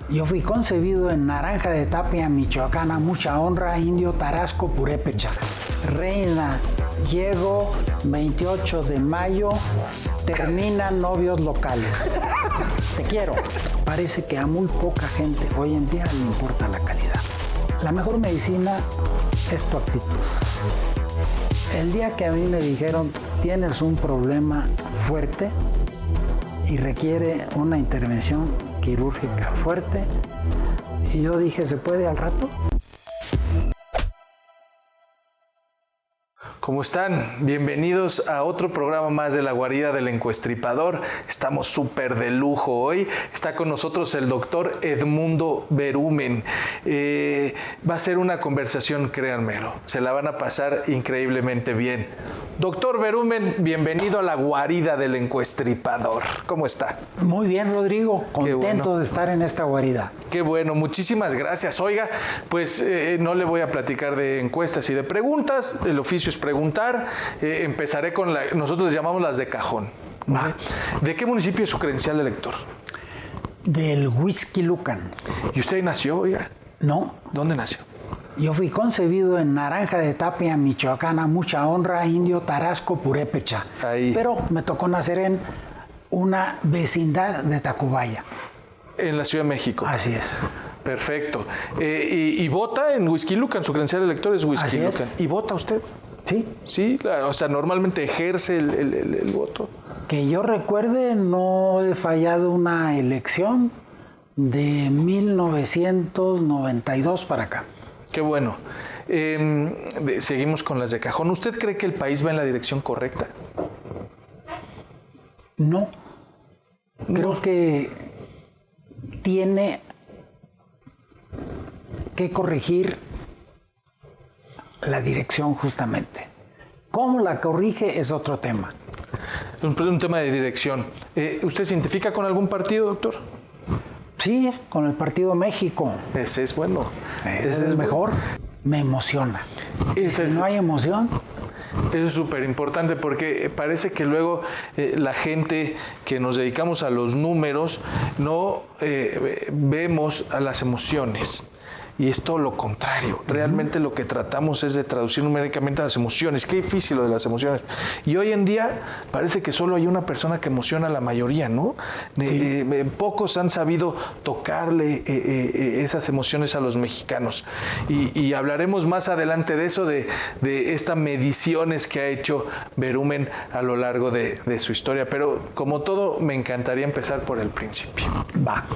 Yo fui concebido en Naranja de Tapia, Michoacán, a mucha honra, indio Tarasco Purépecha. Reina, llego 28 de mayo, terminan novios locales. Te quiero. Parece que a muy poca gente hoy en día le importa la calidad. La mejor medicina es tu actitud. El día que a mí me dijeron, tienes un problema fuerte y requiere una intervención quirúrgica fuerte, y yo dije, ¿se puede al rato? ¿Cómo están? Bienvenidos a otro programa más de La Guarida del Encuestripador. Estamos súper de lujo hoy. Está con nosotros el doctor Edmundo Berumen. Va a ser una conversación, créanmelo, se la van a pasar increíblemente bien. Doctor Berumen, bienvenido a La Guarida del Encuestripador. ¿Cómo está? Muy bien, Rodrigo. Contento bueno de estar en esta guarida. Qué bueno, muchísimas gracias. Oiga, pues no le voy a platicar de encuestas y de preguntas. El oficio es preguntar. Empezaré con nosotros les llamamos las de cajón. ¿Vale? ¿De qué municipio es su credencial de elector? Del Huixquilucan. ¿Y usted ahí nació, oiga? No. ¿Dónde nació? Yo fui concebido en Naranja de Tapia, Michoacán, a mucha honra, indio Tarasco Purépecha. Ahí. Pero me tocó nacer en una vecindad de Tacubaya. En la Ciudad de México. Así es. Perfecto. ¿Y vota en Huixquilucan? Su credencial de elector es Huixquilucan. Así es. ¿Y vota usted? Sí. Sí, o sea, normalmente ejerce el voto. Que yo recuerde, no he fallado una elección de 1992 para acá. Qué bueno. Seguimos con las de cajón. ¿Usted cree que el país va en la dirección correcta? No. Creo que tiene que corregir la dirección justamente. ¿Cómo la corrige? Es otro tema. Un tema de dirección. ¿Usted se identifica con algún partido, doctor? Sí, con el Partido México. Ese es bueno. Ese es mejor. Me emociona. Si no hay emoción. Eso es súper importante porque parece que luego la gente que nos dedicamos a los números no vemos a las emociones. Y es todo lo contrario. Realmente lo que tratamos es de traducir numéricamente a las emociones. Qué difícil lo de las emociones. Y hoy en día parece que solo hay una persona que emociona a la mayoría, ¿no? Sí. Pocos han sabido tocarle esas emociones a los mexicanos. Y hablaremos más adelante de eso, de estas mediciones que ha hecho Berumen a lo largo de su historia. Pero como todo, me encantaría empezar por el principio. Va.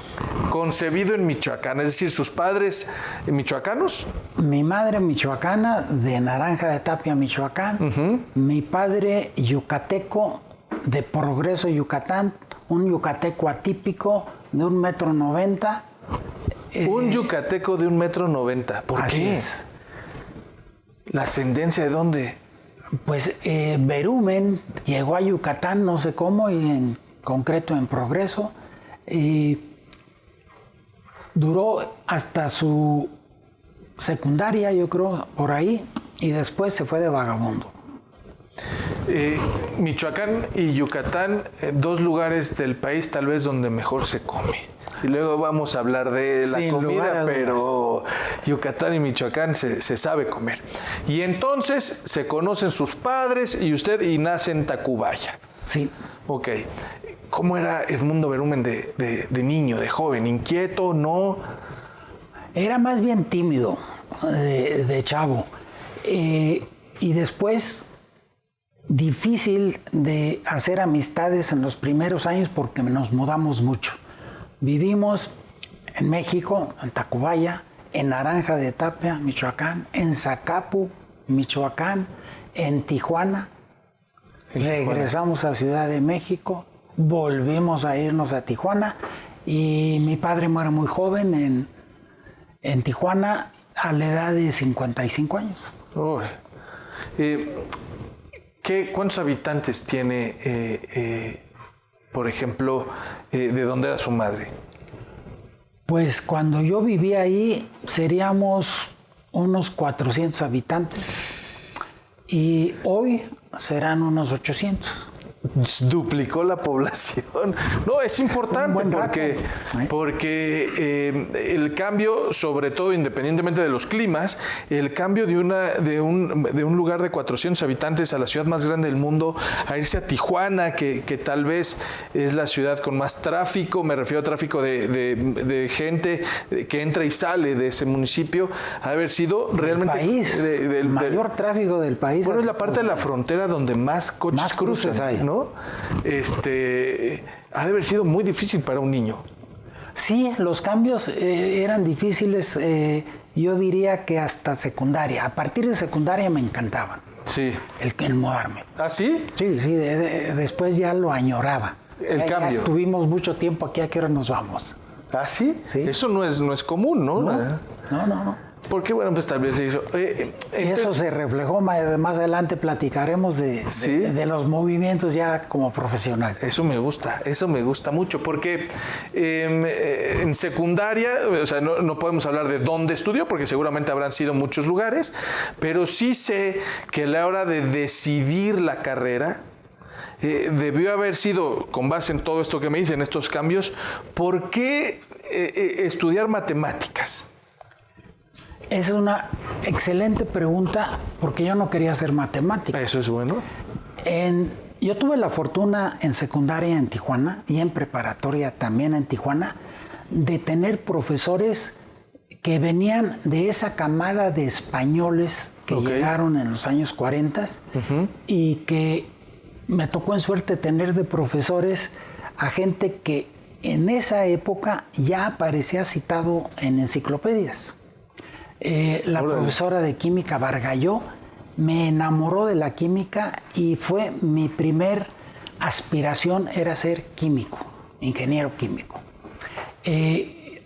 Concebido en Michoacán, es decir, sus padres michoacanos. Mi madre michoacana, de Naranja de Tapia, Michoacán. Mi padre yucateco, de Progreso, Yucatán. Un yucateco atípico de 1,90 m. Un yucateco de 1,90 m. ¿Por qué? Es. ¿La ascendencia de dónde? Pues Berumen llegó a Yucatán, no sé cómo, y en concreto en Progreso. Y duró hasta su secundaria, yo creo, por ahí, y después se fue de vagabundo. Michoacán y Yucatán, dos lugares del país tal vez donde mejor se come. Y luego vamos a hablar de la comida, pero Yucatán y Michoacán se sabe comer. Y entonces se conocen sus padres y usted y nace en Tacubaya. Sí. Ok. ¿Cómo era Edmundo Berumen de niño, de joven? ¿Inquieto? ¿No? Era más bien tímido, de chavo. Y después difícil de hacer amistades en los primeros años porque nos mudamos mucho. Vivimos en México, en Tacubaya, en Naranja de Tapia, Michoacán, en Zacapu, Michoacán, en Tijuana. Regresamos a Ciudad de México. Volvimos a irnos a Tijuana y mi padre muere muy joven en Tijuana a la edad de 55 años. ¿Cuántos habitantes tiene, por ejemplo, de dónde era su madre? Pues cuando yo vivía ahí seríamos unos 400 habitantes y hoy serán unos 800. duplicó la población. No, es importante porque el cambio, sobre todo independientemente de los climas, el cambio de un lugar de 400 habitantes a la ciudad más grande del mundo, a irse a Tijuana, que tal vez es la ciudad con más tráfico, me refiero a tráfico de gente que entra y sale de ese municipio, ha de haber sido realmente el mayor tráfico del país. Bueno, es la parte de la frontera donde más coches cruzan, hay, ¿no? Ha de haber sido muy difícil para un niño. Sí, los cambios eran difíciles, yo diría que hasta secundaria. A partir de secundaria me encantaban. Sí. El mudarme. ¿Ah, sí? Sí, después ya lo añoraba. El cambio. Ya estuvimos mucho tiempo aquí, ¿a qué hora nos vamos? ¿Ah, sí? Sí. Eso no es común, ¿no? No. Porque, bueno, pues tal vez eso. Eso se reflejó, más adelante platicaremos de los movimientos ya como profesional. Eso me gusta mucho, porque en secundaria, o sea, no podemos hablar de dónde estudió, porque seguramente habrán sido muchos lugares, pero sí sé que a la hora de decidir la carrera, debió haber sido, con base en todo esto que me dicen, estos cambios, ¿por qué estudiar matemáticas? Esa es una excelente pregunta, porque yo no quería hacer matemáticas. Eso es bueno. Yo tuve la fortuna en secundaria en Tijuana y en preparatoria también en Tijuana de tener profesores que venían de esa camada de españoles que llegaron en los años 40 y que me tocó en suerte tener de profesores a gente que en esa época ya aparecía citado en enciclopedias. La profesora de química Bargalló me enamoró de la química y fue mi primer aspiración, era ser químico, ingeniero químico.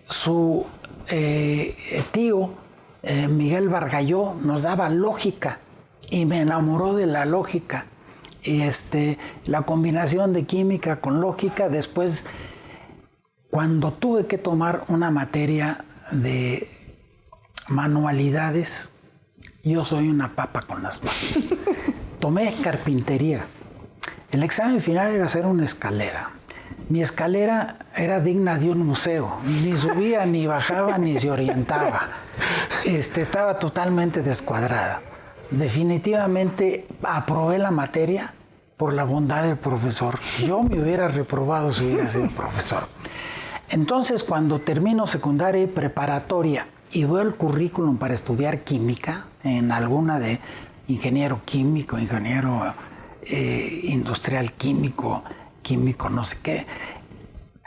Su tío, Miguel Bargalló, nos daba lógica y me enamoró de la lógica. Y la combinación de química con lógica, después, cuando tuve que tomar una materia de manualidades, yo soy una papa con las manos. Tomé carpintería. El examen final era hacer una escalera. Mi escalera era digna de un museo. Ni subía, ni bajaba, ni se orientaba. Estaba totalmente descuadrada. Definitivamente aprobé la materia por la bondad del profesor. Yo me hubiera reprobado si hubiera sido profesor. Entonces, cuando termino secundaria y preparatoria y veo el currículum para estudiar química en alguna de ingeniero químico, ingeniero industrial químico, no sé qué,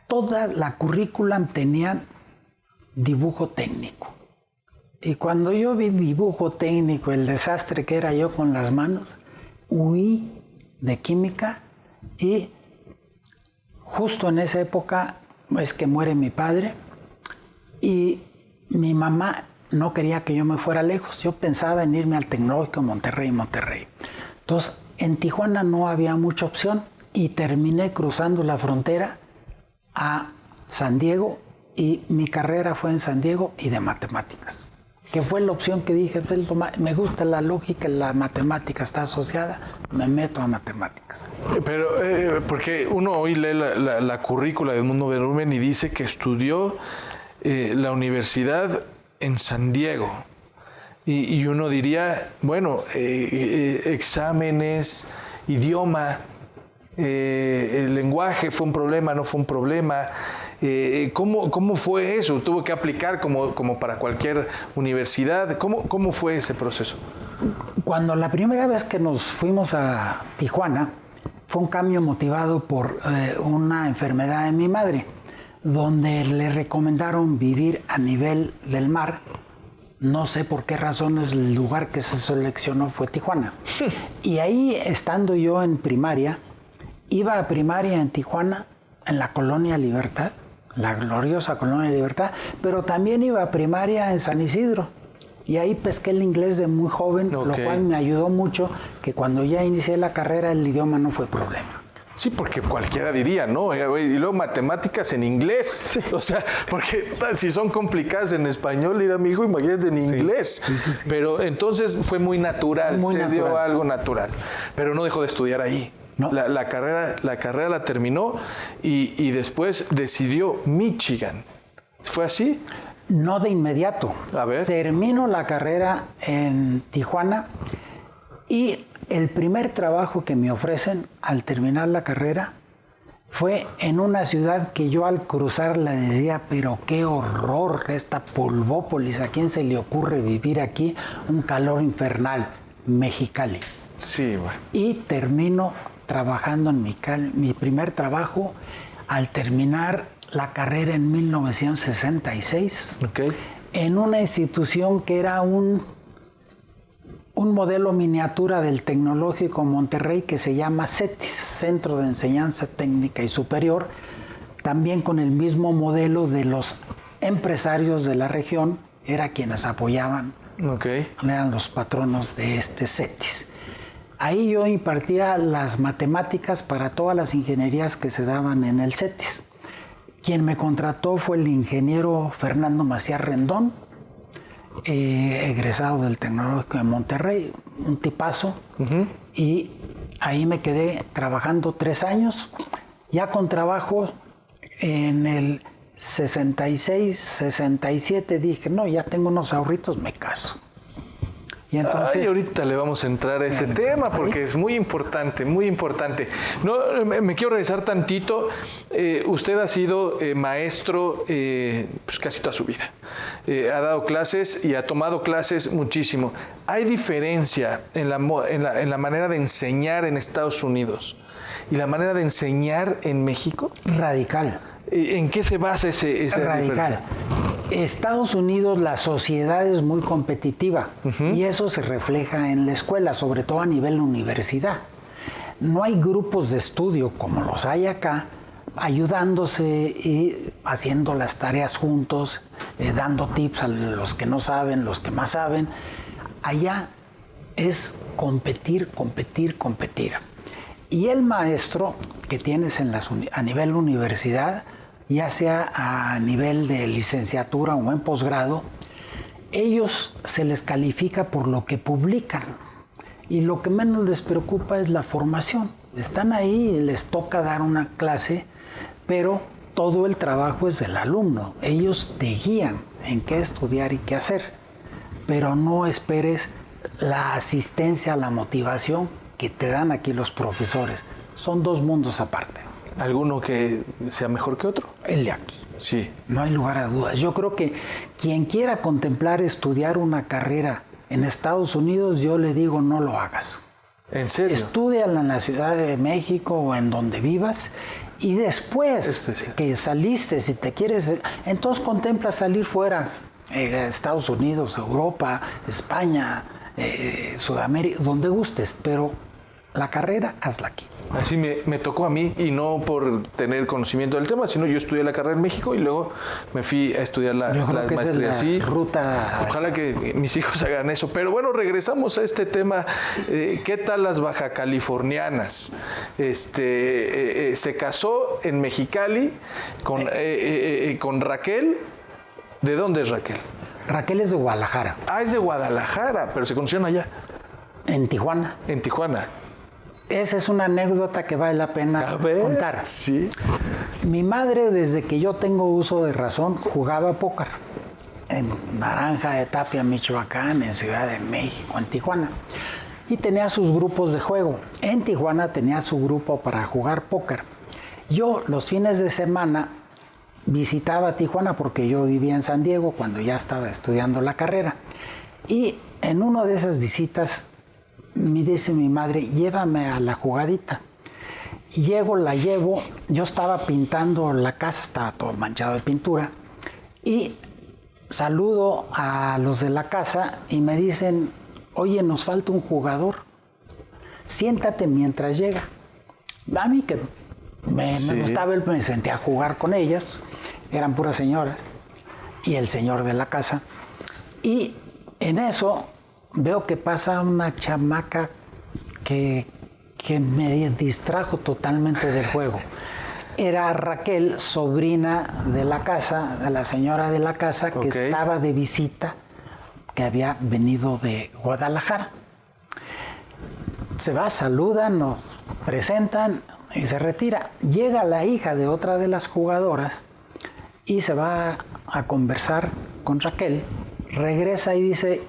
toda la currículum tenía dibujo técnico. Y cuando yo vi dibujo técnico, el desastre que era yo con las manos, huí de química y justo en esa época es que muere mi padre y mi mamá no quería que yo me fuera lejos. Yo pensaba en irme al Tecnológico Monterrey. Entonces, en Tijuana no había mucha opción y terminé cruzando la frontera a San Diego y mi carrera fue en San Diego y de matemáticas. Que fue la opción que dije, me gusta la lógica, la matemática está asociada, me meto a matemáticas. Pero, porque uno hoy lee la currícula de Edmundo Berumen y dice que estudió la universidad en San Diego. Y uno diría, bueno, exámenes, idioma, el lenguaje, ¿fue un problema, no fue un problema? ¿Cómo fue eso? ¿Tuvo que aplicar como para cualquier universidad? ¿Cómo fue ese proceso? Cuando la primera vez que nos fuimos a Tijuana, fue un cambio motivado por una enfermedad de mi madre, donde le recomendaron vivir a nivel del mar. No sé por qué razones el lugar que se seleccionó fue Tijuana. Y ahí, estando yo en primaria, iba a primaria en Tijuana, en la Colonia Libertad, la gloriosa Colonia Libertad, pero también iba a primaria en San Isidro. Y ahí pesqué el inglés de muy joven, lo cual me ayudó mucho, que cuando ya inicié la carrera el idioma no fue problema. Sí, porque cualquiera diría, ¿no? Y luego matemáticas en inglés. Sí. O sea, porque si son complicadas en español, dirá mi hijo, imagínate en inglés. Sí. Pero entonces fue muy natural, dio algo natural. Pero no dejó de estudiar ahí. No. La carrera la terminó y después decidió Michigan. ¿Fue así? No de inmediato. A ver. Termino la carrera en Tijuana y el primer trabajo que me ofrecen al terminar la carrera fue en una ciudad que yo al cruzarla decía, pero qué horror esta Polvópolis, ¿a quién se le ocurre vivir aquí? Un calor infernal, Mexicali. Sí, bueno. Y termino trabajando en mi primer trabajo al terminar la carrera en 1966 Okay. en una institución que era un modelo miniatura del Tecnológico Monterrey que se llama CETIS, Centro de Enseñanza Técnica y Superior, también con el mismo modelo de los empresarios de la región, era quienes apoyaban, Okay. eran los patronos de este CETIS. Ahí yo impartía las matemáticas para todas las ingenierías que se daban en el CETIS. Quien me contrató fue el ingeniero Fernando Macías Rendón, egresado del Tecnológico de Monterrey, un tipazo, y ahí me quedé trabajando 3 años, ya con trabajo en el 66, 67, dije, no, ya tengo unos ahorritos, me caso. Y entonces, ahorita le vamos a entrar a ese tema porque es muy importante, muy importante. No, me quiero regresar tantito. Usted ha sido maestro pues casi toda su vida. Ha dado clases y ha tomado clases muchísimo. ¿Hay diferencia en la manera de enseñar en Estados Unidos y la manera de enseñar en México? radical. ¿En qué se basa ese Radical. Estados Unidos, la sociedad es muy competitiva y eso se refleja en la escuela, sobre todo a nivel universidad. No hay grupos de estudio como los hay acá, ayudándose y haciendo las tareas juntos, dando tips a los que no saben, los que más saben. Allá es competir, competir, competir. Y el maestro que tienes a nivel universidad, ya sea a nivel de licenciatura o en posgrado, ellos se les califica por lo que publican y lo que menos les preocupa es la formación. Están ahí y les toca dar una clase, pero todo el trabajo es del alumno. Ellos te guían en qué estudiar y qué hacer, pero no esperes la asistencia, la motivación que te dan aquí los profesores. Son 2 mundos aparte. ¿Alguno que sea mejor que otro? El de aquí. Sí. No hay lugar a dudas. Yo creo que quien quiera contemplar estudiar una carrera en Estados Unidos, yo le digo no lo hagas. ¿En serio? Estúdiala en la Ciudad de México o en donde vivas y después que saliste, si te quieres, entonces contempla salir fuera, Estados Unidos, Europa, España, Sudamérica, donde gustes, pero la carrera hazla aquí. Así me tocó a mí, y no por tener conocimiento del tema, sino yo estudié la carrera en México y luego me fui a estudiar la maestría. Sí, ruta. Ojalá que mis hijos hagan eso. Pero bueno, regresamos a este tema. ¿Qué tal las baja californianas? Se casó en Mexicali con Raquel. ¿De dónde es Raquel? Raquel es de Guadalajara. Ah, es de Guadalajara, pero se conocieron allá. En Tijuana. En Tijuana. Esa es una anécdota que vale la pena contar. Sí. Mi madre, desde que yo tengo uso de razón, jugaba póker. En Naranja de Tapia, Michoacán, en Ciudad de México, en Tijuana. Y tenía sus grupos de juego. En Tijuana tenía su grupo para jugar póker. Yo, los fines de semana, visitaba Tijuana porque yo vivía en San Diego cuando ya estaba estudiando la carrera. Y en una de esas visitas me dice mi madre, llévame a la jugadita. Llego, la llevo, yo estaba pintando la casa, estaba todo manchado de pintura, y saludo a los de la casa y me dicen, oye, nos falta un jugador, siéntate mientras llega. A mí que me gustaba, me senté a jugar con ellas, eran puras señoras, y el señor de la casa, y en eso veo que pasa una chamaca que me distrajo totalmente del juego. Era Raquel, sobrina de la casa, de la señora de la casa, que estaba de visita, que había venido de Guadalajara. Se va, saludan, nos presentan y se retira. Llega la hija de otra de las jugadoras y se va a conversar con Raquel. Regresa y dice,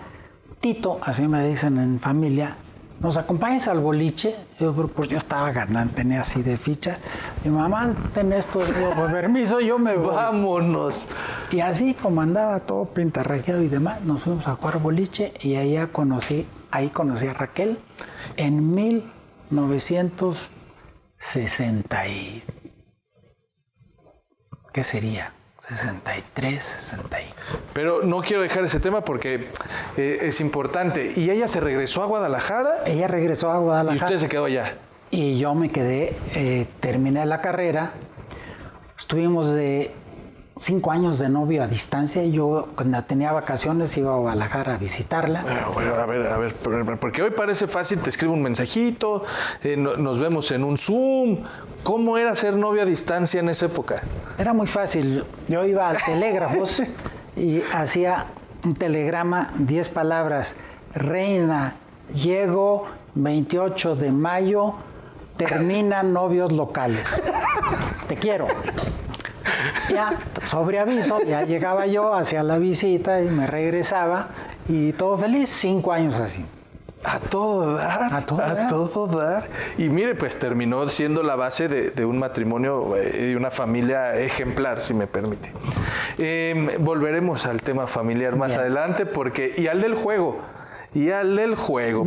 Tito, así me dicen en familia, ¿nos acompañas al boliche? Yo, pues yo estaba ganando, tenía así de ficha. Mi mamá, ten esto, digo, por permiso, yo me voy. ¡Vámonos! Y así como andaba todo pintarrajeado y demás, nos fuimos a jugar boliche y ahí conocí a Raquel en 1960 y... ¿Qué sería? 63, 60. Pero no quiero dejar ese tema porque es importante. ¿Y ella se regresó a Guadalajara? Ella regresó a Guadalajara. ¿Y usted se quedó allá? Y yo me quedé, terminé la carrera. Estuvimos de 5 años de novio a distancia. Yo cuando tenía vacaciones iba a Guadalajara a visitarla. Bueno, a ver, porque hoy parece fácil, te escribo un mensajito, nos vemos en un Zoom. ¿Cómo era ser novio a distancia en esa época? Era muy fácil. Yo iba al Telégrafos y hacía un telegrama, 10 palabras. Reina, llego 28 de mayo, terminan novios locales. Te quiero. Ya, sobre aviso, ya llegaba yo hacia la visita y me regresaba y todo feliz, 5 años así. A todo dar. A todo dar. Y mire, pues terminó siendo la base de un matrimonio y una familia ejemplar, si me permite. Volveremos al tema familiar más adelante, y al del juego.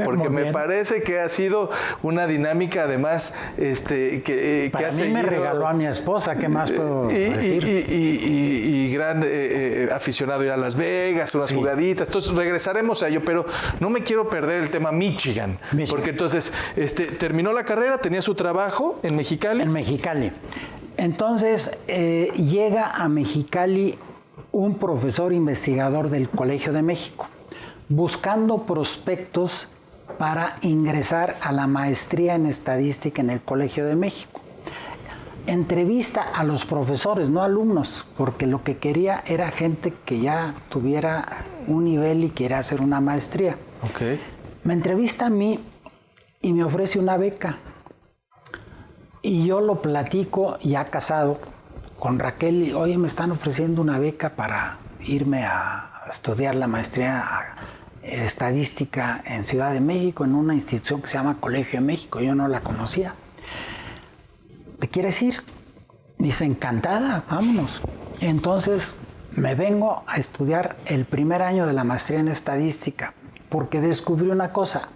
Porque me parece que ha sido una dinámica además que Para ha mí seguido... me regaló a mi esposa, ¿qué más puedo decir? Y gran aficionado a ir a Las Vegas, unas jugaditas. Entonces regresaremos a ello, pero no me quiero perder el tema Michigan. Porque entonces terminó la carrera, tenía su trabajo en Mexicali. En Mexicali. Entonces llega a Mexicali un profesor investigador del Colegio de México, buscando prospectos para ingresar a la maestría en estadística en el Colegio de México. Entrevista a los profesores, no alumnos, porque lo que quería era gente que ya tuviera un nivel y quiera hacer una maestría. Okay. Me entrevista a mí y me ofrece una beca. Y yo lo platico ya casado con Raquel y, oye, me están ofreciendo una beca para irme a estudiar la maestría estadística en Ciudad de México, en una institución que se llama Colegio de México. Yo no la conocía. ¿Te quieres ir? Dice, encantada, vámonos. Entonces me vengo a estudiar el primer año de la maestría en estadística, porque descubrí una cosa.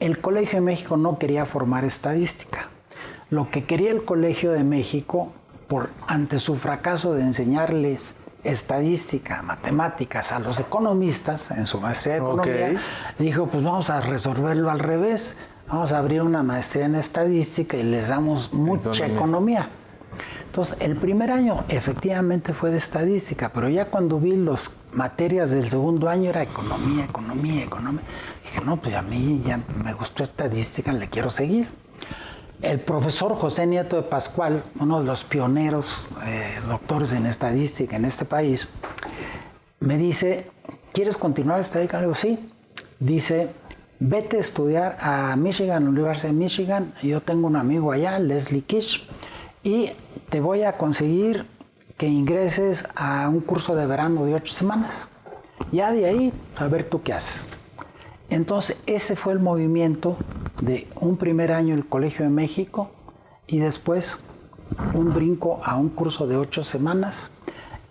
El Colegio de México no quería formar estadística. Lo que quería el Colegio de México, ante su fracaso de enseñarles estadística, matemáticas a los economistas en su maestría de economía, dijo, pues vamos a resolverlo al revés, vamos a abrir una maestría en estadística y les damos mucha economía. Entonces, el primer año efectivamente fue de estadística, pero ya cuando vi las materias del segundo año era economía. Dije, no, pues a mí ya me gustó estadística, le quiero seguir. El profesor José Nieto de Pascual, uno de los pioneros doctores en estadística en este país, me dice, ¿quieres continuar estadística? Le digo, sí. Dice, vete a estudiar a Michigan, Universidad de Michigan. Yo tengo un amigo allá, Leslie Kish, y te voy a conseguir que ingreses a un curso de verano de 8 semanas. Ya de ahí, a ver tú qué haces. Entonces, ese fue el movimiento de un primer año en el Colegio de México y después un brinco a un curso de 8 semanas,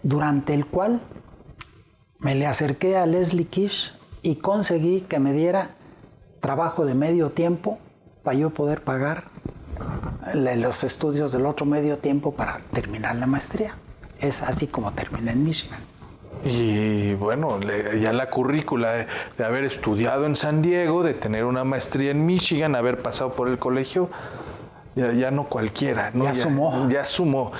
durante el cual me le acerqué a Leslie Kish y conseguí que me diera trabajo de medio tiempo para yo poder pagar los estudios del otro medio tiempo para terminar la maestría. Es así como terminé en Michigan. Y bueno, ya la currícula de haber estudiado en San Diego, de tener una maestría en Michigan, haber pasado por el colegio, ya no cualquiera, ¿no? Ya sumó.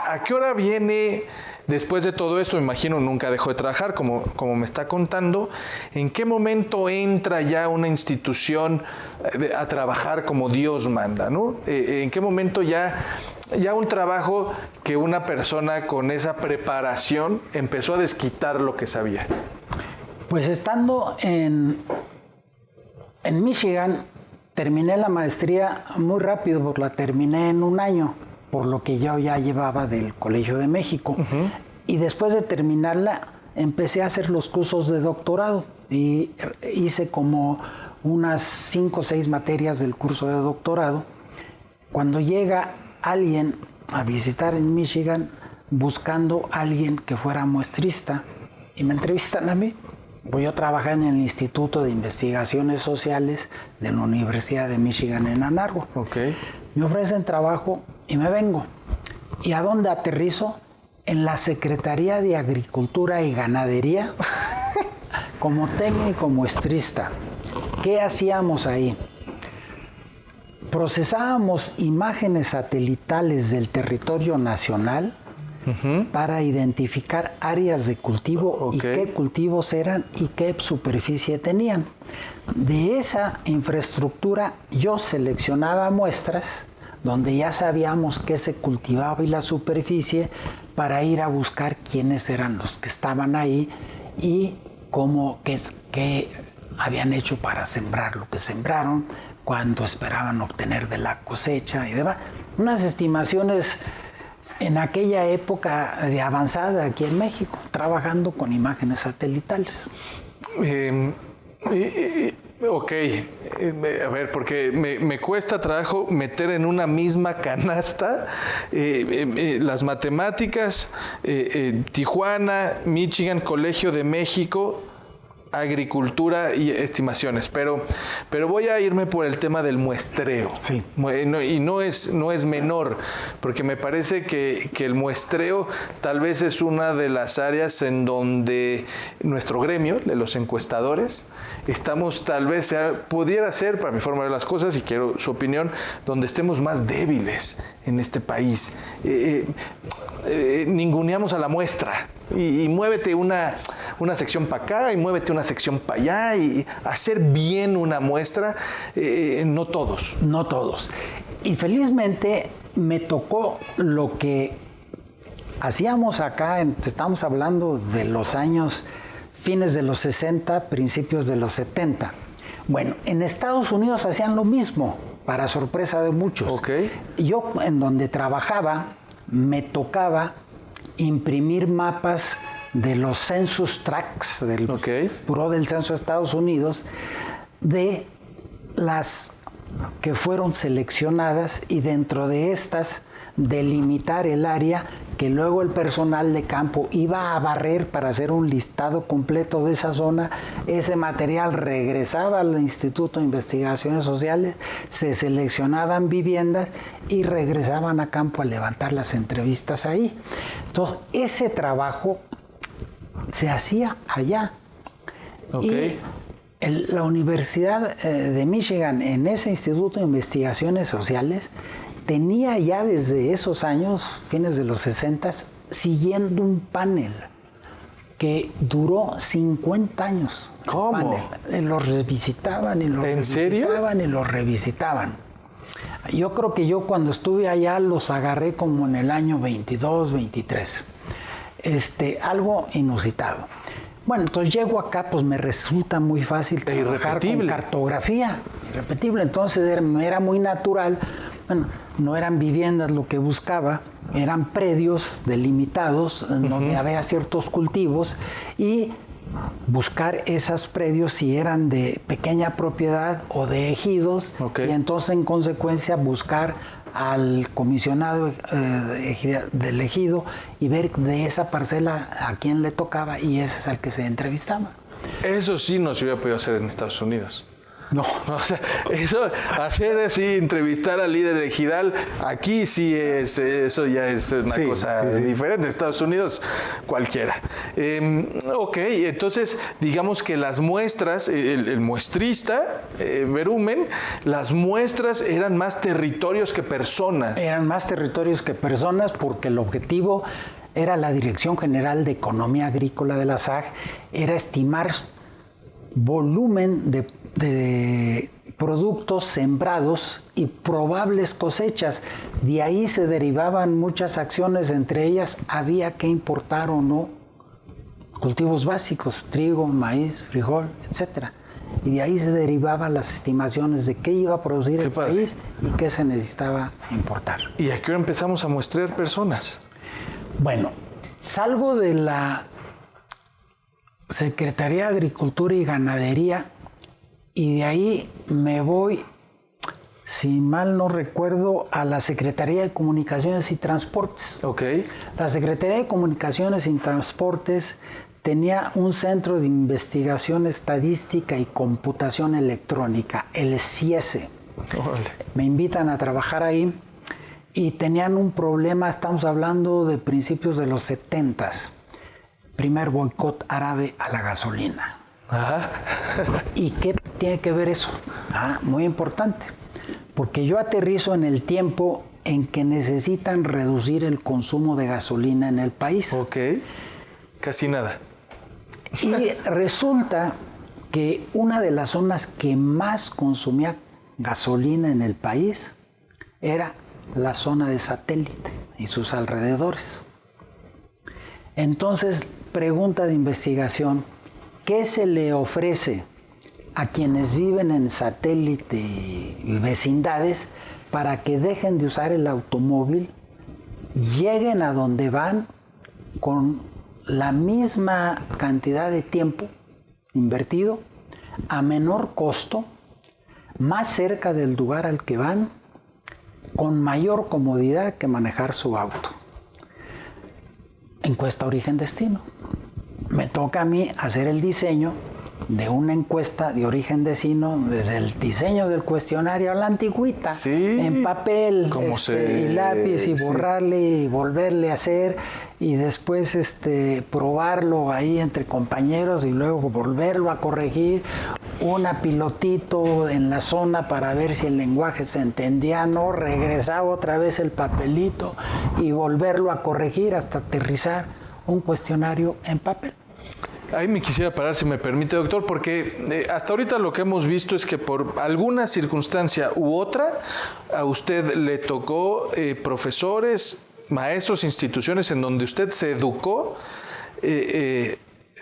¿A qué hora viene, después de todo esto? Me imagino nunca dejó de trabajar, como me está contando. ¿En qué momento entra ya una institución a trabajar como Dios manda, ¿no? ¿En qué momento ya un trabajo que una persona con esa preparación empezó a desquitar lo que sabía? Pues estando en En Michigan terminé la maestría muy rápido, porque la terminé en un año, por lo que yo ya llevaba del Colegio de México. Y después de terminarla, empecé a hacer los cursos de doctorado y hice como unas 5 o 6 materias del curso de doctorado. Cuando llega alguien a visitar en Michigan buscando a alguien que fuera muestrista y me entrevistan a mí, pues yo trabajaba en el Instituto de Investigaciones Sociales de la Universidad de Michigan en Ann Arbor. Okay. Me ofrecen trabajo y me vengo. ¿Y a dónde aterrizo? En la Secretaría de Agricultura y Ganadería como técnico muestrista. ¿Qué hacíamos ahí? Procesábamos imágenes satelitales del territorio nacional para identificar áreas de cultivo y qué cultivos eran y qué superficie tenían. De esa infraestructura yo seleccionaba muestras donde ya sabíamos qué se cultivaba y la superficie, para ir a buscar quiénes eran los que estaban ahí y qué habían hecho para sembrar lo que sembraron, cuánto esperaban obtener de la cosecha y demás. Unas estimaciones en aquella época de avanzada aquí en México, trabajando con imágenes satelitales. Ok, a ver, porque me cuesta trabajo meter en una misma canasta las matemáticas, Tijuana, Michigan, Colegio de México, agricultura y estimaciones, pero voy a irme por el tema del muestreo. Sí. Y no es menor, porque me parece que el muestreo tal vez es una de las áreas en donde nuestro gremio, de los encuestadores, estamos tal vez, pudiera ser, para mi forma de ver las cosas, y quiero su opinión, donde estemos más débiles en este país. Ninguneamos a la muestra y muévete una sección para acá y muévete una sección para allá, y hacer bien una muestra, no todos. No todos. Y felizmente me tocó lo que hacíamos acá, estamos hablando de los años fines de los 60, principios de los 70. Bueno, en Estados Unidos hacían lo mismo, para sorpresa de muchos. Okay. Yo, en donde trabajaba, me tocaba imprimir mapas de los census tracts del Buró del Censo de Estados Unidos, de las que fueron seleccionadas, y dentro de estas delimitar el área que luego el personal de campo iba a barrer para hacer un listado completo de esa zona. Ese material regresaba al Instituto de Investigaciones Sociales, se seleccionaban viviendas y regresaban a campo a levantar las entrevistas ahí. Entonces, ese trabajo se hacía allá. Okay. Y la Universidad de Michigan, en ese Instituto de Investigaciones Sociales, tenía ya desde esos años, fines de los 60, siguiendo un panel que duró 50 años. ¿Cómo? Los revisitaban y los revisitaban y los revisitaban. Yo creo que yo cuando estuve allá los agarré como en el año 22, 23. Algo inusitado. Bueno, entonces llego acá, pues me resulta muy fácil trabajar con cartografía. Irrepetible. Entonces era muy natural. Bueno, no eran viviendas lo que buscaba, eran predios delimitados donde había ciertos cultivos, y buscar esos predios si eran de pequeña propiedad o de ejidos, y entonces en consecuencia buscar al comisionado del ejido y ver de esa parcela a quién le tocaba, y ese es al que se entrevistaba. Eso sí no se hubiera podido hacer en Estados Unidos. No. O sea, eso, hacer así, entrevistar al líder ejidal, aquí sí eso ya es una cosa diferente. En Estados Unidos, cualquiera. Ok, entonces, digamos que las muestras, el muestrista, Verumen, las muestras eran más territorios que personas. Eran más territorios que personas, porque el objetivo era la Dirección General de Economía Agrícola de la SAG, era estimar volumen de productos sembrados y probables cosechas. De ahí se derivaban muchas acciones, entre ellas había que importar o no cultivos básicos, trigo, maíz, frijol, etc. y de ahí se derivaban las estimaciones de qué iba a producir el país y qué se necesitaba importar. ¿Y a qué hora empezamos a muestrear personas? Bueno, salgo de la Secretaría de Agricultura y Ganadería y de ahí me voy, si mal no recuerdo, a la Secretaría de Comunicaciones y Transportes. Ok. La Secretaría de Comunicaciones y Transportes tenía un centro de investigación estadística y computación electrónica, el CIESE. Órale. Me invitan a trabajar ahí y tenían un problema, estamos hablando de principios de los 70s. Primer boicot árabe a la gasolina. Ajá. ¿Y qué tiene que ver eso? Muy importante, porque yo aterrizo en el tiempo en que necesitan reducir el consumo de gasolina en el país. Ok, casi nada. Y resulta que una de las zonas que más consumía gasolina en el país era la zona de Satélite y sus alrededores. Entonces, pregunta de investigación, ¿qué se le ofrece a quienes viven en Satélite y vecindades para que dejen de usar el automóvil, lleguen a donde van con la misma cantidad de tiempo invertido, a menor costo, más cerca del lugar al que van, con mayor comodidad que manejar su auto? Encuesta origen-destino. Me toca a mí hacer el diseño de una encuesta de origen-destino, desde el diseño del cuestionario a la antigüita, sí, en papel y lápiz y borrarle y volverle a hacer y después probarlo ahí entre compañeros y luego volverlo a corregir, una pilotito en la zona para ver si el lenguaje se entendía, no, regresaba otra vez el papelito y volverlo a corregir hasta aterrizar un cuestionario en papel. Ahí me quisiera parar, si me permite, doctor, porque hasta ahorita lo que hemos visto es que por alguna circunstancia u otra, a usted le tocó profesores, maestros, instituciones en donde usted se educó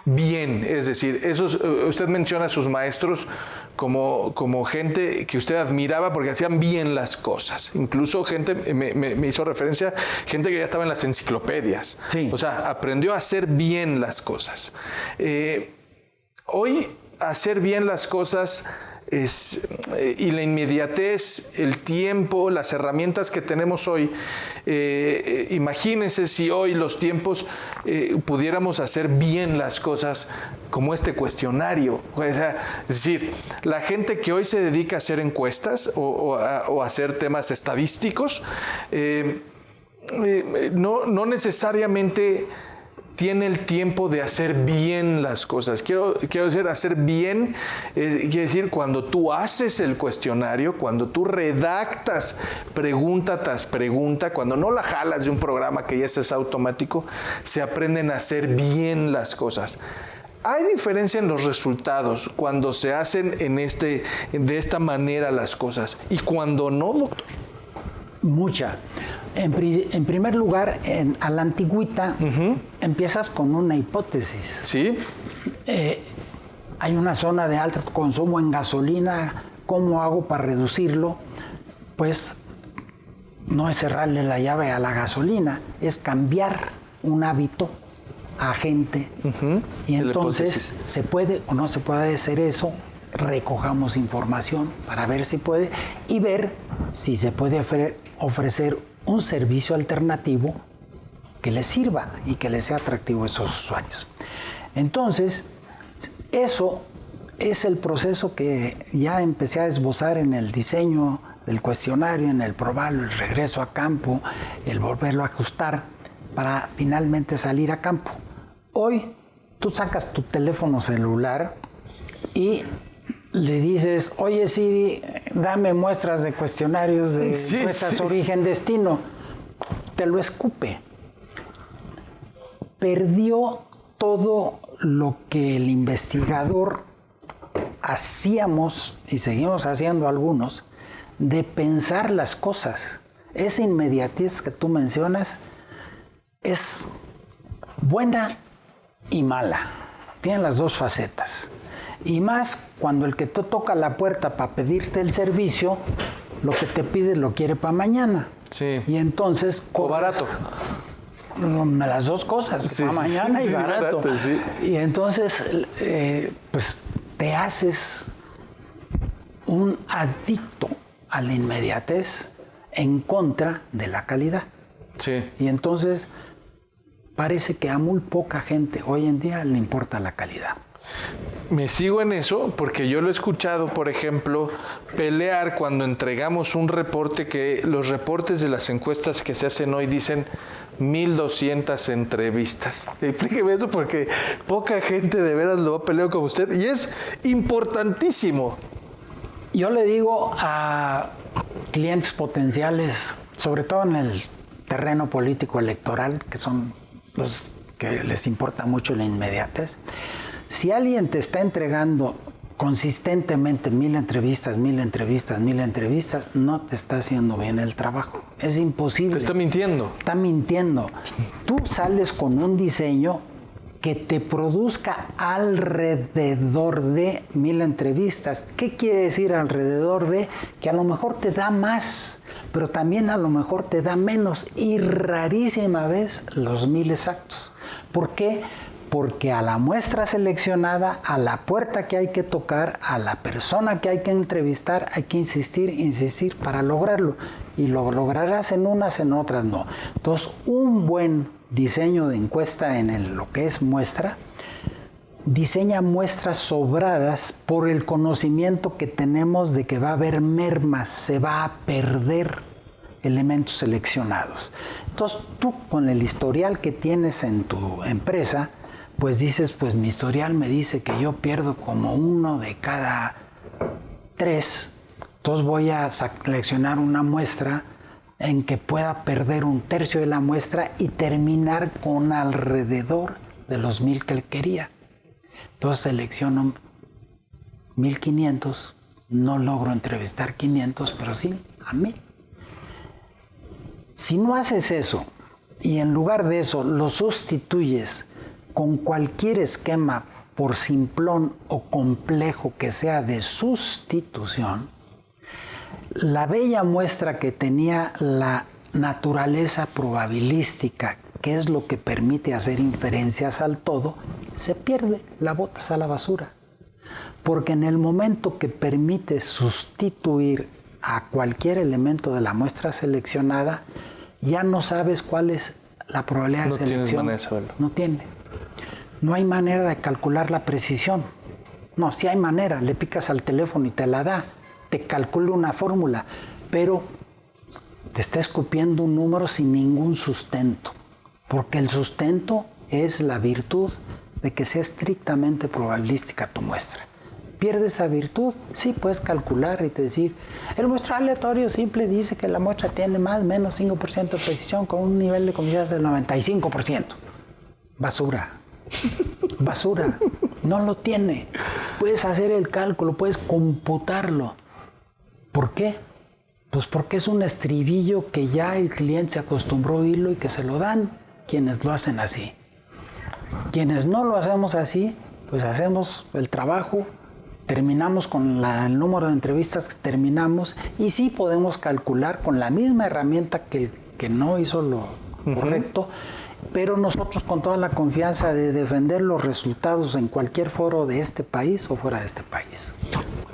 bien, es decir, usted menciona a sus maestros como gente que usted admiraba porque hacían bien las cosas. Incluso gente, me hizo referencia, gente que ya estaba en las enciclopedias. Sí. O sea, aprendió a hacer bien las cosas. Hoy, hacer bien las cosas y la inmediatez, el tiempo, las herramientas que tenemos hoy, imagínense si hoy los tiempos pudiéramos hacer bien las cosas como este cuestionario. O sea, es decir, la gente que hoy se dedica a hacer encuestas o a hacer temas estadísticos, no necesariamente tiene el tiempo de hacer bien las cosas. Quiero decir, hacer bien, quiere decir, cuando tú haces el cuestionario, cuando tú redactas pregunta tras pregunta, cuando no la jalas de un programa que ya es automático, se aprenden a hacer bien las cosas. Hay diferencia en los resultados cuando se hacen de esta manera las cosas y cuando no, doctor. Mucha. En primer lugar, a la antigüita, empiezas con una hipótesis. Sí. Hay una zona de alto consumo en gasolina, ¿cómo hago para reducirlo? Pues no es cerrarle la llave a la gasolina, es cambiar un hábito a gente. Y entonces, ¿se puede o no se puede hacer eso? Recojamos información para ver si puede y ver si se puede ofrecer un servicio alternativo que les sirva y que les sea atractivo a esos usuarios. Entonces, eso es el proceso que ya empecé a esbozar en el diseño del cuestionario, en el probarlo, el regreso a campo, el volverlo a ajustar para finalmente salir a campo. Hoy tú sacas tu teléfono celular y le dices, oye Siri, dame muestras de cuestionarios de encuestas origen-destino. Te lo escupe. Perdió todo lo que el investigador hacíamos, y seguimos haciendo algunos, de pensar las cosas. Esa inmediatez que tú mencionas es buena y mala. Tienen las dos facetas. Y más cuando el que te toca la puerta para pedirte el servicio, lo que te pide lo quiere para mañana. Sí. Y entonces... O barato. Las dos cosas, Sí, para mañana y barato. Sí. Y entonces, pues te haces un adicto a la inmediatez en contra de la calidad. Sí. Y entonces parece que a muy poca gente hoy en día le importa la calidad. Me sigo en eso porque yo lo he escuchado, por ejemplo, pelear cuando entregamos un reporte, que los reportes de las encuestas que se hacen hoy dicen 1,200 entrevistas. Explíqueme eso porque poca gente de veras lo ha peleado como usted y es importantísimo. Yo le digo a clientes potenciales, sobre todo en el terreno político electoral, que son los que les importa mucho la inmediatez, si alguien te está entregando consistentemente 1,000 entrevistas, no te está haciendo bien el trabajo. Es imposible. Te está mintiendo. Está mintiendo. Tú sales con un diseño que te produzca alrededor de 1,000 entrevistas. ¿Qué quiere decir alrededor de? Que a lo mejor te da más, pero también a lo mejor te da menos. Y rarísima vez los 1,000 exactos. ¿Por qué? Porque a la muestra seleccionada, a la puerta que hay que tocar, a la persona que hay que entrevistar, hay que insistir para lograrlo. Y lo lograrás en unas, en otras no. Entonces, un buen diseño de encuesta en lo que es muestra, diseña muestras sobradas por el conocimiento que tenemos de que va a haber mermas, se va a perder elementos seleccionados. Entonces, tú con el historial que tienes en tu empresa, pues dices, pues mi historial me dice que yo pierdo como 1 de cada 3. Entonces voy a seleccionar una muestra en que pueda perder 1/3 de la muestra y terminar con alrededor de los 1,000 que quería. Entonces selecciono 1,500, no logro entrevistar 500, pero sí a 1,000. Si no haces eso y en lugar de eso lo sustituyes con cualquier esquema, por simplón o complejo que sea, de sustitución, la bella muestra que tenía la naturaleza probabilística, que es lo que permite hacer inferencias al todo, se pierde, la botas a la basura. Porque en el momento que permites sustituir a cualquier elemento de la muestra seleccionada, ya no sabes cuál es la probabilidad de selección. No tienes manera de saberlo. No tiene. No hay manera de calcular la precisión. No, sí hay manera. Le picas al teléfono y te la da. Te calcula una fórmula, pero te está escupiendo un número sin ningún sustento. Porque el sustento es la virtud de que sea estrictamente probabilística tu muestra. ¿Pierdes esa virtud? Sí, puedes calcular y te decir, el muestreo aleatorio simple dice que la muestra tiene más o menos 5% de precisión con un nivel de confianza del 95%. Basura. Basura. No lo tiene. Puedes hacer el cálculo, puedes computarlo. ¿Por qué? Pues porque es un estribillo que ya el cliente se acostumbró a oírlo y que se lo dan quienes lo hacen así. Quienes no lo hacemos así, pues hacemos el trabajo, terminamos con el número de entrevistas que terminamos y sí podemos calcular con la misma herramienta que el que no hizo lo correcto, pero nosotros con toda la confianza de defender los resultados en cualquier foro de este país o fuera de este país.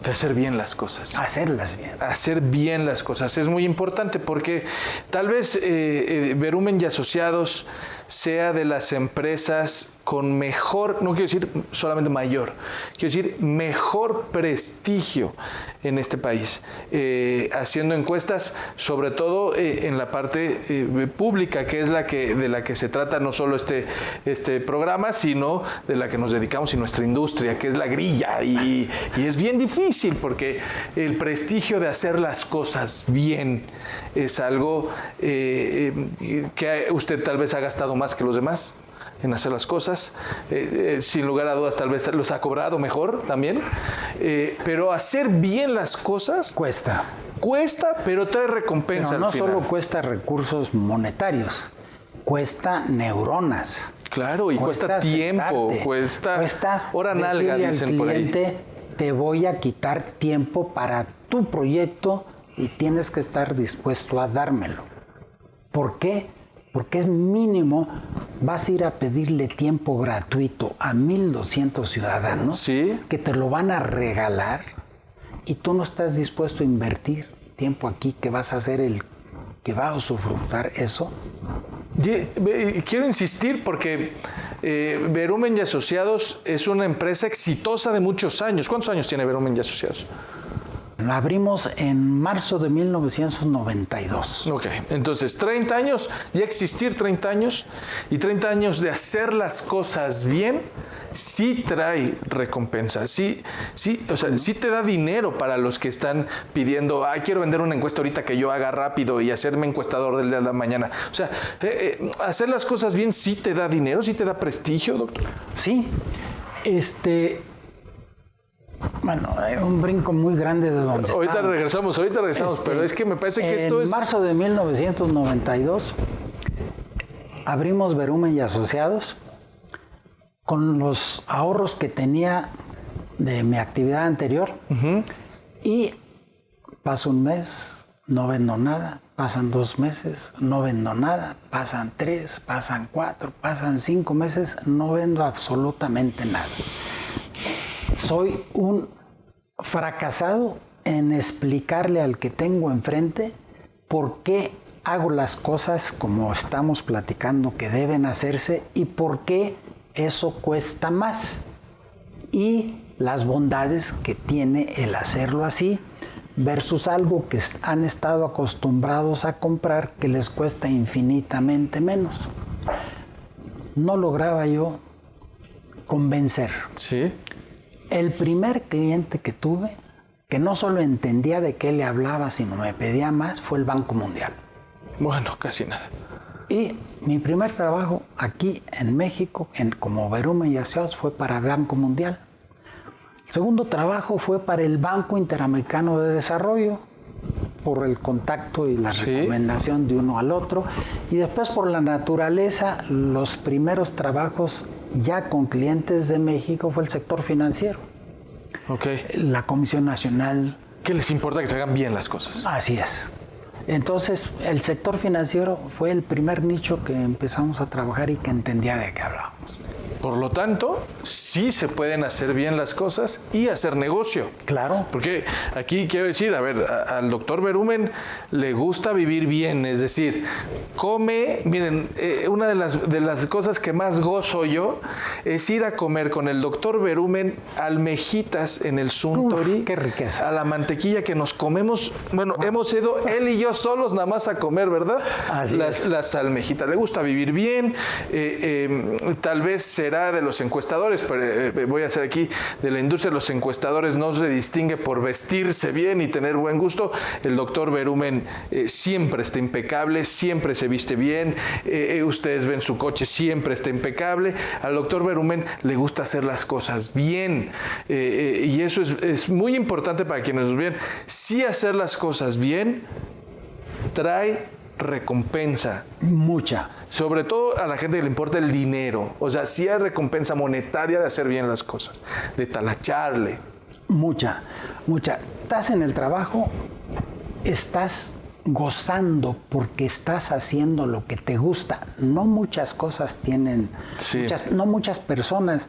De hacer bien las cosas. Hacerlas bien. Hacer bien las cosas es muy importante porque tal vez Verumen y Asociados sea de las empresas con mejor, no quiero decir solamente mayor, quiero decir mejor prestigio en este país, haciendo encuestas, sobre todo en la parte pública, que es de la que se trata no solo este programa, sino de la que nos dedicamos y nuestra industria, que es la grilla, y es bien difícil porque el prestigio de hacer las cosas bien es algo que usted tal vez ha gastado más que los demás en hacer las cosas, sin lugar a dudas tal vez los ha cobrado mejor también, pero hacer bien las cosas cuesta, pero trae recompensa pero no al final. Solo cuesta recursos monetarios, cuesta neuronas. Claro, y cuesta tiempo, cuesta hora nalga, dicen por ahí. Te voy a quitar tiempo para tu proyecto y tienes que estar dispuesto a dármelo. ¿Por qué? Porque es mínimo, vas a ir a pedirle tiempo gratuito a 1,200 ciudadanos que te lo van a regalar y tú no estás dispuesto a invertir tiempo aquí, que vas a hacer el que va a usufructar eso. Quiero insistir porque Verumen y Asociados es una empresa exitosa de muchos años. ¿Cuántos años tiene Verumen y Asociados? La abrimos en marzo de 1992. Ok, entonces 30 años, ya existir 30 años y 30 años de hacer las cosas bien, sí trae recompensa, sí, o sea, sí te da dinero para los que están pidiendo, quiero vender una encuesta ahorita que yo haga rápido y hacerme encuestador del día de la mañana. O sea, hacer las cosas bien sí te da dinero, sí te da prestigio, doctor. Sí, bueno, hay un brinco muy grande de donde ahorita regresamos, pero es que me parece que esto es... En marzo de 1992 abrimos Verumen y Asociados con los ahorros que tenía de mi actividad anterior y pasa un mes, no vendo nada, pasan 2 meses, no vendo nada, pasan 3, pasan 4, pasan 5 meses, no vendo absolutamente nada. Soy un fracasado en explicarle al que tengo enfrente por qué hago las cosas como estamos platicando que deben hacerse y por qué eso cuesta más. Y las bondades que tiene el hacerlo así versus algo que han estado acostumbrados a comprar que les cuesta infinitamente menos. No lograba yo convencer. Sí. El primer cliente que tuve, que no solo entendía de qué le hablaba, sino me pedía más, fue el Banco Mundial. Bueno, casi nada. Y mi primer trabajo aquí en México, como Verumen y Asociados, fue para el Banco Mundial. El segundo trabajo fue para el Banco Interamericano de Desarrollo, por el contacto y la recomendación de uno al otro. Y después, por la naturaleza, los primeros trabajos ya con clientes de México fue el sector financiero. La Comisión Nacional. ¿Qué les importa que se hagan bien las cosas? Así es. Entonces, el sector financiero fue el primer nicho que empezamos a trabajar y que entendía de qué hablábamos. Por lo tanto, sí se pueden hacer bien las cosas y hacer negocio. Claro. Porque aquí quiero decir, a ver, al doctor Verumen le gusta vivir bien, es decir, come, miren, una de las cosas que más gozo yo es ir a comer con el doctor Verumen almejitas en el Suntory. ¡Qué riqueza! A la mantequilla que nos comemos, bueno, hemos ido él y yo solos nada más a comer, ¿verdad? Así es. Las almejitas. Le gusta vivir bien, tal vez será de los encuestadores, pero voy a hacer aquí de la industria de los encuestadores, no se distingue por vestirse bien y tener buen gusto. El doctor Verumen siempre está impecable, siempre se viste bien, ustedes ven su coche, siempre está impecable. Al doctor Verumen le gusta hacer las cosas bien, y eso es muy importante para quienes nos ven. Sí, hacer las cosas bien trae recompensa. Mucha. Sobre todo a la gente que le importa el dinero. O sea, sí hay recompensa monetaria de hacer bien las cosas, de talacharle. Mucha. Estás en el trabajo, estás gozando porque estás haciendo lo que te gusta. No muchas cosas tienen, no muchas personas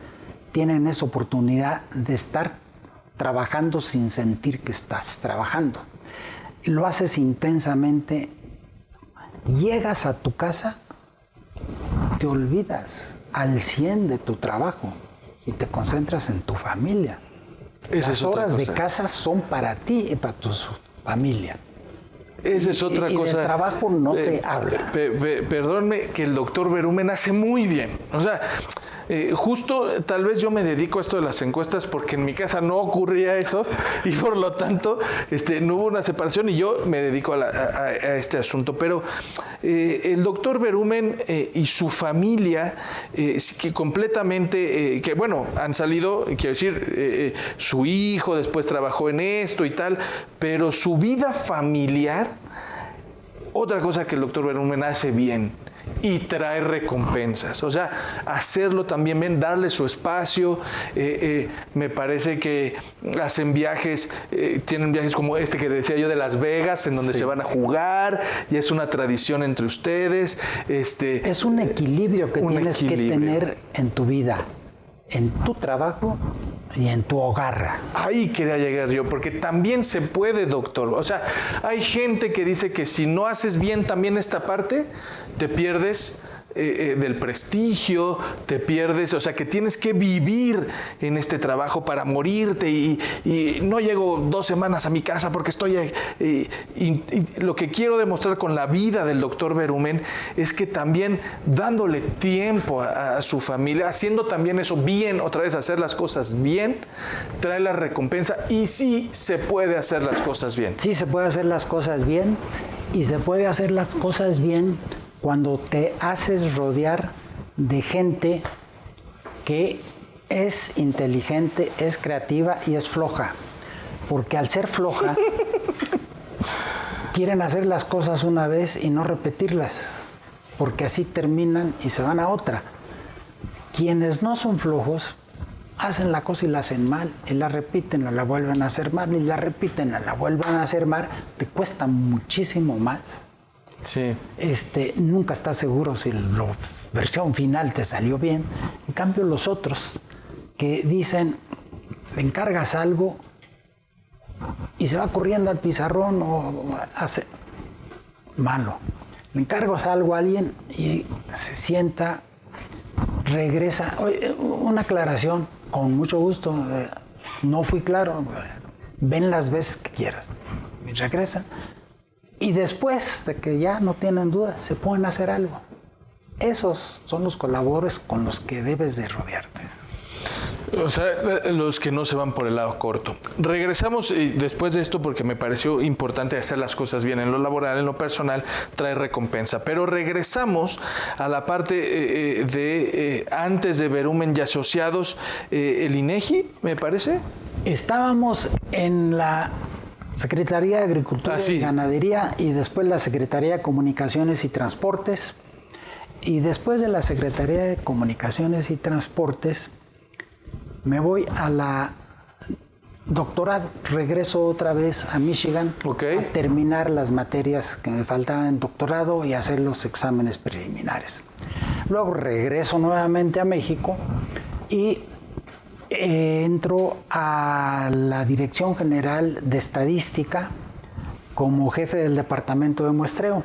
tienen esa oportunidad de estar trabajando sin sentir que estás trabajando. Lo haces intensamente. Llegas a tu casa, te olvidas al 100 de tu trabajo y te concentras en tu familia. Las horas de casa son para ti y para tu familia. Esa es otra cosa. Y del trabajo no se habla. Perdónme que el doctor Verumen hace muy bien. O sea, justo tal vez yo me dedico a esto de las encuestas porque en mi casa no ocurría eso y por lo tanto no hubo una separación y yo me dedico a este asunto. Pero el doctor Verumen y su familia, que completamente, que bueno, han salido, quiero decir, su hijo después trabajó en esto y tal, pero su vida familiar, otra cosa que el doctor Verumen hace bien y trae recompensas. O sea, hacerlo también bien, darle su espacio. Me parece que hacen viajes, tienen viajes como este que decía yo de Las Vegas, en donde se van a jugar, y es una tradición entre ustedes. Es un equilibrio que tienes que tener en tu vida, en tu trabajo y en tu hogar. Ahí quería llegar yo, porque también se puede, doctor. O sea, hay gente que dice que si no haces bien también esta parte, te pierdes del prestigio, te pierdes, o sea, que tienes que vivir en este trabajo para morirte y no llego 2 semanas a mi casa porque estoy... y lo que quiero demostrar con la vida del doctor Berumen es que también dándole tiempo a su familia, haciendo también eso bien, otra vez hacer las cosas bien, trae la recompensa y sí se puede hacer las cosas bien. Sí se puede hacer las cosas bien y se puede hacer las cosas bien cuando te haces rodear de gente que es inteligente, es creativa y es floja. Porque al ser floja, quieren hacer las cosas una vez y no repetirlas, porque así terminan y se van a otra. Quienes no son flojos, hacen la cosa y la hacen mal, y la repiten, o la vuelven a hacer mal, y la repiten, o la vuelven a hacer mal. Te cuesta muchísimo más. Sí. Nunca estás seguro si la versión final te salió bien. En cambio, los otros que dicen, le encargas algo y se va corriendo al pizarrón o hace malo. Le encargas algo a alguien y se sienta, regresa. Oye, una aclaración, con mucho gusto, no fui claro, ven las veces que quieras. Y regresan. Y después de que ya no tienen dudas, se pueden hacer algo. Esos son los colaboradores con los que debes de rodearte. O sea, los que no se van por el lado corto. Regresamos después de esto porque me pareció importante hacer las cosas bien en lo laboral, en lo personal, trae recompensa. Pero regresamos a la parte de antes de Berumen y Asociados, el INEGI, me parece. Estábamos en la Secretaría de Agricultura y Ganadería y después la Secretaría de Comunicaciones y Transportes. Y después de la Secretaría de Comunicaciones y Transportes me voy a la doctorado. Regreso otra vez a Michigan a terminar las materias que me faltaban en doctorado y hacer los exámenes preliminares. Luego regreso nuevamente a México y entro a la Dirección General de Estadística como jefe del departamento de muestreo.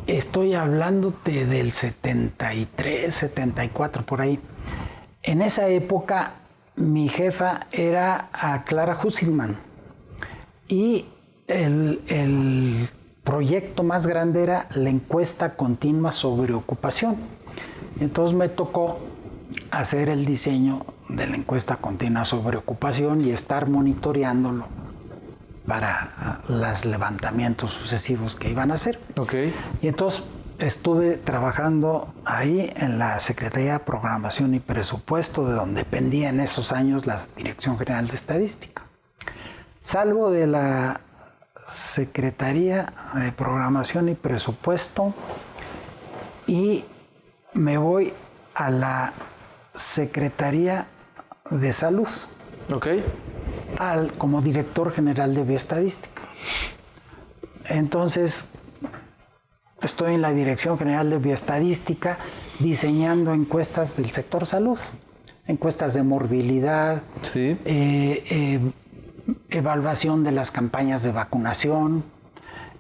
Estoy hablándote del 73, 74, por ahí. En esa época mi jefa era Clara Husselman y el proyecto más grande era la encuesta continua sobre ocupación. Entonces me tocó hacer el diseño de la encuesta continua sobre ocupación y estar monitoreándolo para los levantamientos sucesivos que iban a hacer. Y entonces estuve trabajando ahí en la Secretaría de Programación y Presupuesto, de donde dependía en esos años la Dirección General de Estadística. Salgo de la Secretaría de Programación y Presupuesto y me voy a la Secretaría de Salud, como director general de Bioestadística. Entonces, estoy en la Dirección General de Bioestadística diseñando encuestas del sector salud, encuestas de morbilidad, evaluación de las campañas de vacunación,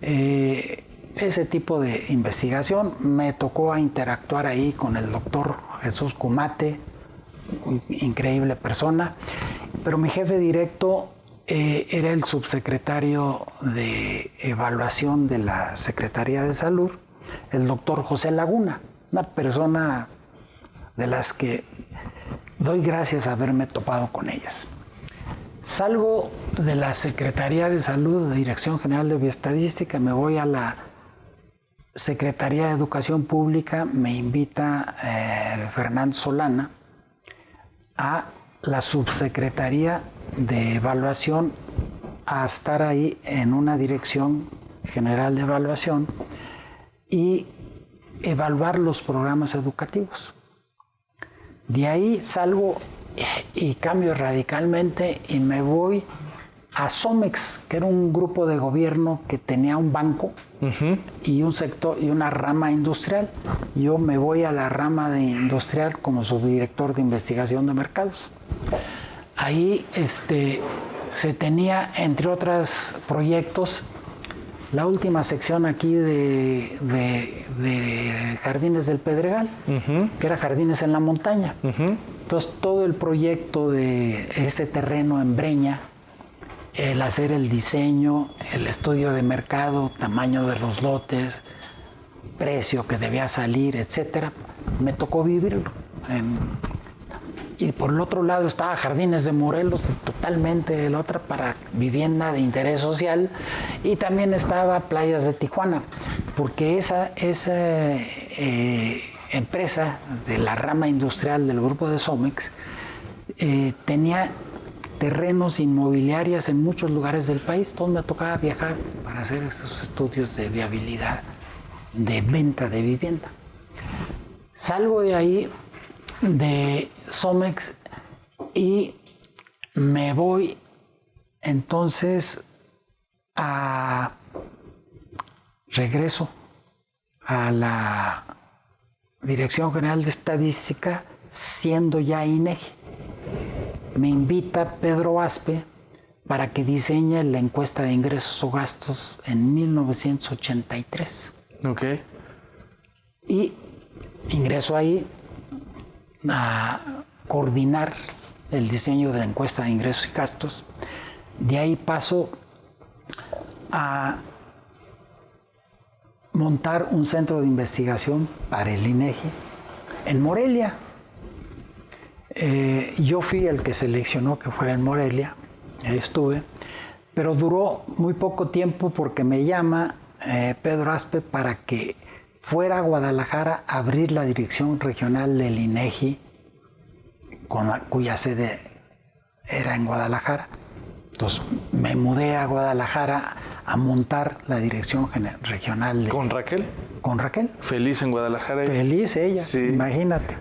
ese tipo de investigación. Me tocó interactuar ahí con el doctor Jesús Cumate, increíble persona, pero mi jefe directo era el subsecretario de Evaluación de la Secretaría de Salud, el doctor José Laguna, una persona de las que doy gracias a haberme topado con ellas. Salgo de la Secretaría de Salud, de Dirección General de Bioestadística, me voy a la Secretaría de Educación Pública, me invita Fernando Solana a la Subsecretaría de Evaluación, a estar ahí en una Dirección General de Evaluación, y evaluar los programas educativos. De ahí salgo y cambio radicalmente y me voy a Somex, que era un grupo de gobierno que tenía un banco y un sector y una rama industrial. Yo me voy a la rama de industrial como subdirector de investigación de mercados. Ahí se tenía, entre otros proyectos, la última sección aquí de Jardines del Pedregal, que era Jardines en la Montaña. Entonces, todo el proyecto de ese terreno en Breña, el hacer el diseño, el estudio de mercado, tamaño de los lotes, precio que debía salir, etcétera, me tocó vivirlo. Y por el otro lado estaba Jardines de Morelos, totalmente la otra para vivienda de interés social, y también estaba Playas de Tijuana, porque esa empresa de la rama industrial del grupo de Somex tenía terrenos inmobiliarios en muchos lugares del país. Entonces me tocaba viajar para hacer esos estudios de viabilidad de venta de vivienda. Salgo de ahí, de Somex, y me voy entonces regreso a la Dirección General de Estadística, siendo ya INEGI. Me invita Pedro Aspe para que diseñe la encuesta de ingresos o gastos en 1983. Okay. Y ingreso ahí a coordinar el diseño de la encuesta de ingresos y gastos. De ahí paso a montar un centro de investigación para el INEGI en Morelia. Yo fui el que seleccionó que fuera en Morelia, ahí estuve, pero duró muy poco tiempo porque me llama Pedro Aspe para que fuera a Guadalajara a abrir la dirección regional del INEGI, cuya sede era en Guadalajara. Entonces me mudé a Guadalajara a montar la dirección regional. ¿Con Raquel? Con Raquel. Feliz en Guadalajara. Feliz ella, sí. Imagínate.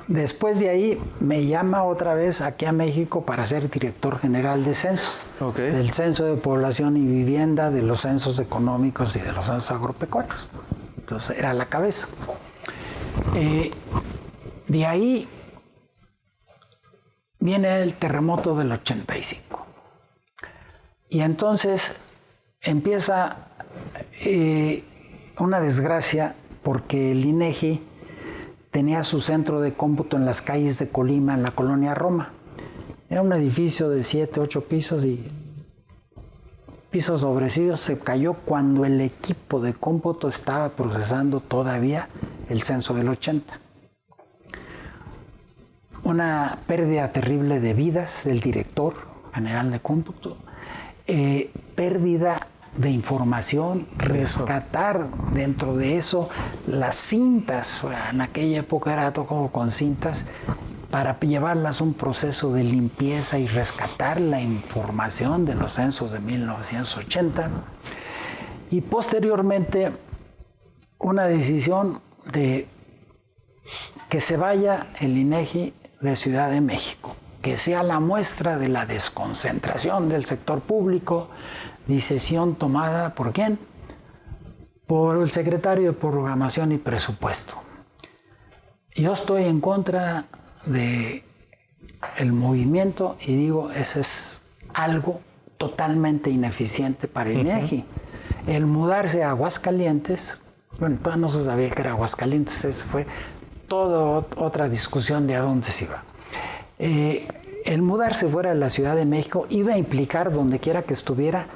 Después de ahí me llama otra vez aquí a México para ser director general de censos. Okay. Del censo de población y vivienda, de los censos económicos y de los censos agropecuarios. Entonces era la cabeza. De ahí viene el terremoto del 85. Y entonces empieza una desgracia porque el INEGI tenía su centro de cómputo en las calles de Colima, en la colonia Roma. Era un edificio de 7, 8 pisos y pisos sobrecidos. Se cayó cuando el equipo de cómputo estaba procesando todavía el censo del 80. Una pérdida terrible de vidas del director general de cómputo, pérdida de información, rescatar dentro de eso las cintas. En aquella época era todo con cintas, para llevarlas a un proceso de limpieza y rescatar la información de los censos de 1980. Y posteriormente una decisión de que se vaya el INEGI de Ciudad de México, que sea la muestra de la desconcentración del sector público, decisión tomada ¿por quién? Por el secretario de Programación y Presupuesto. Yo estoy en contra del movimiento y digo, ese es algo totalmente ineficiente para el INEGI. El mudarse a Aguascalientes, bueno, todavía no se sabía que era Aguascalientes, eso fue toda otra discusión de a dónde se iba. El mudarse fuera de la Ciudad de México iba a implicar, donde quiera que estuviera,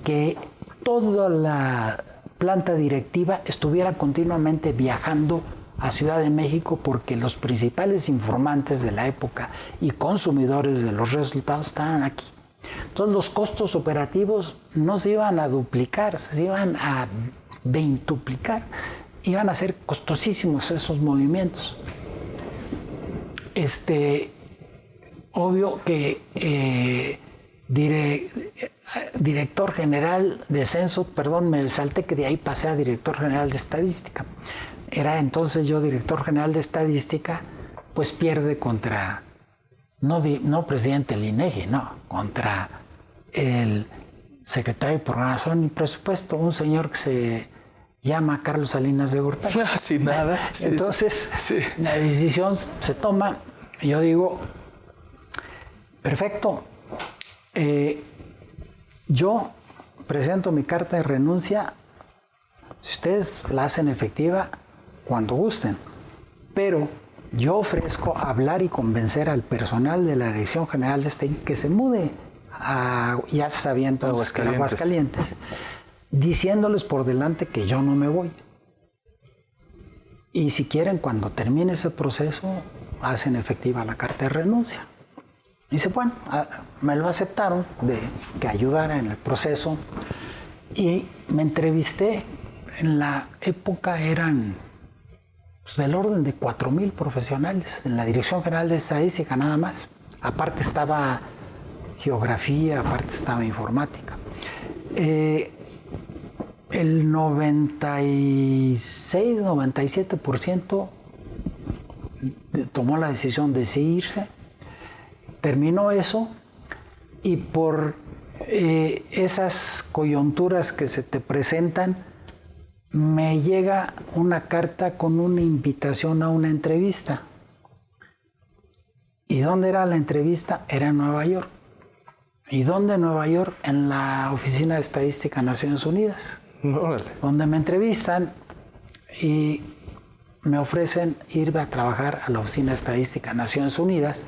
que toda la planta directiva estuviera continuamente viajando a Ciudad de México, porque los principales informantes de la época y consumidores de los resultados estaban aquí. Entonces los costos operativos no se iban a duplicar, se iban a veintuplicar, iban a ser costosísimos esos movimientos. Obvio que director general de censo, perdón, me salté que de ahí pasé a director general de estadística. Era entonces yo director general de estadística, pues pierde contra, no presidente del INEGI, no, contra el secretario de Programación y Presupuesto, un señor que se llama Carlos Salinas de Gortari. Sin nada. Sí, entonces, sí. La decisión se toma, y yo digo, perfecto, yo presento mi carta de renuncia, si ustedes la hacen efectiva cuando gusten, pero yo ofrezco hablar y convencer al personal de la Dirección General de este que se mude a, ya se sabía entonces, Aguascalientes, diciéndoles por delante que yo no me voy. Y si quieren, cuando termine ese proceso, hacen efectiva la carta de renuncia. Dice, bueno, me lo aceptaron de que ayudara en el proceso y me entrevisté. En la época eran pues, del orden de 4,000 profesionales en la Dirección General de Estadística nada más. Aparte estaba geografía, aparte estaba informática. El 96-97% tomó la decisión de irse. Terminó eso y por esas coyunturas que se te presentan, me llega una carta con una invitación a una entrevista. ¿Y dónde era la entrevista? Era en Nueva York. ¿Y dónde en Nueva York? En la Oficina de Estadística de Naciones Unidas. Órale. Donde me entrevistan y me ofrecen ir a trabajar a la Oficina de Estadística de Naciones Unidas.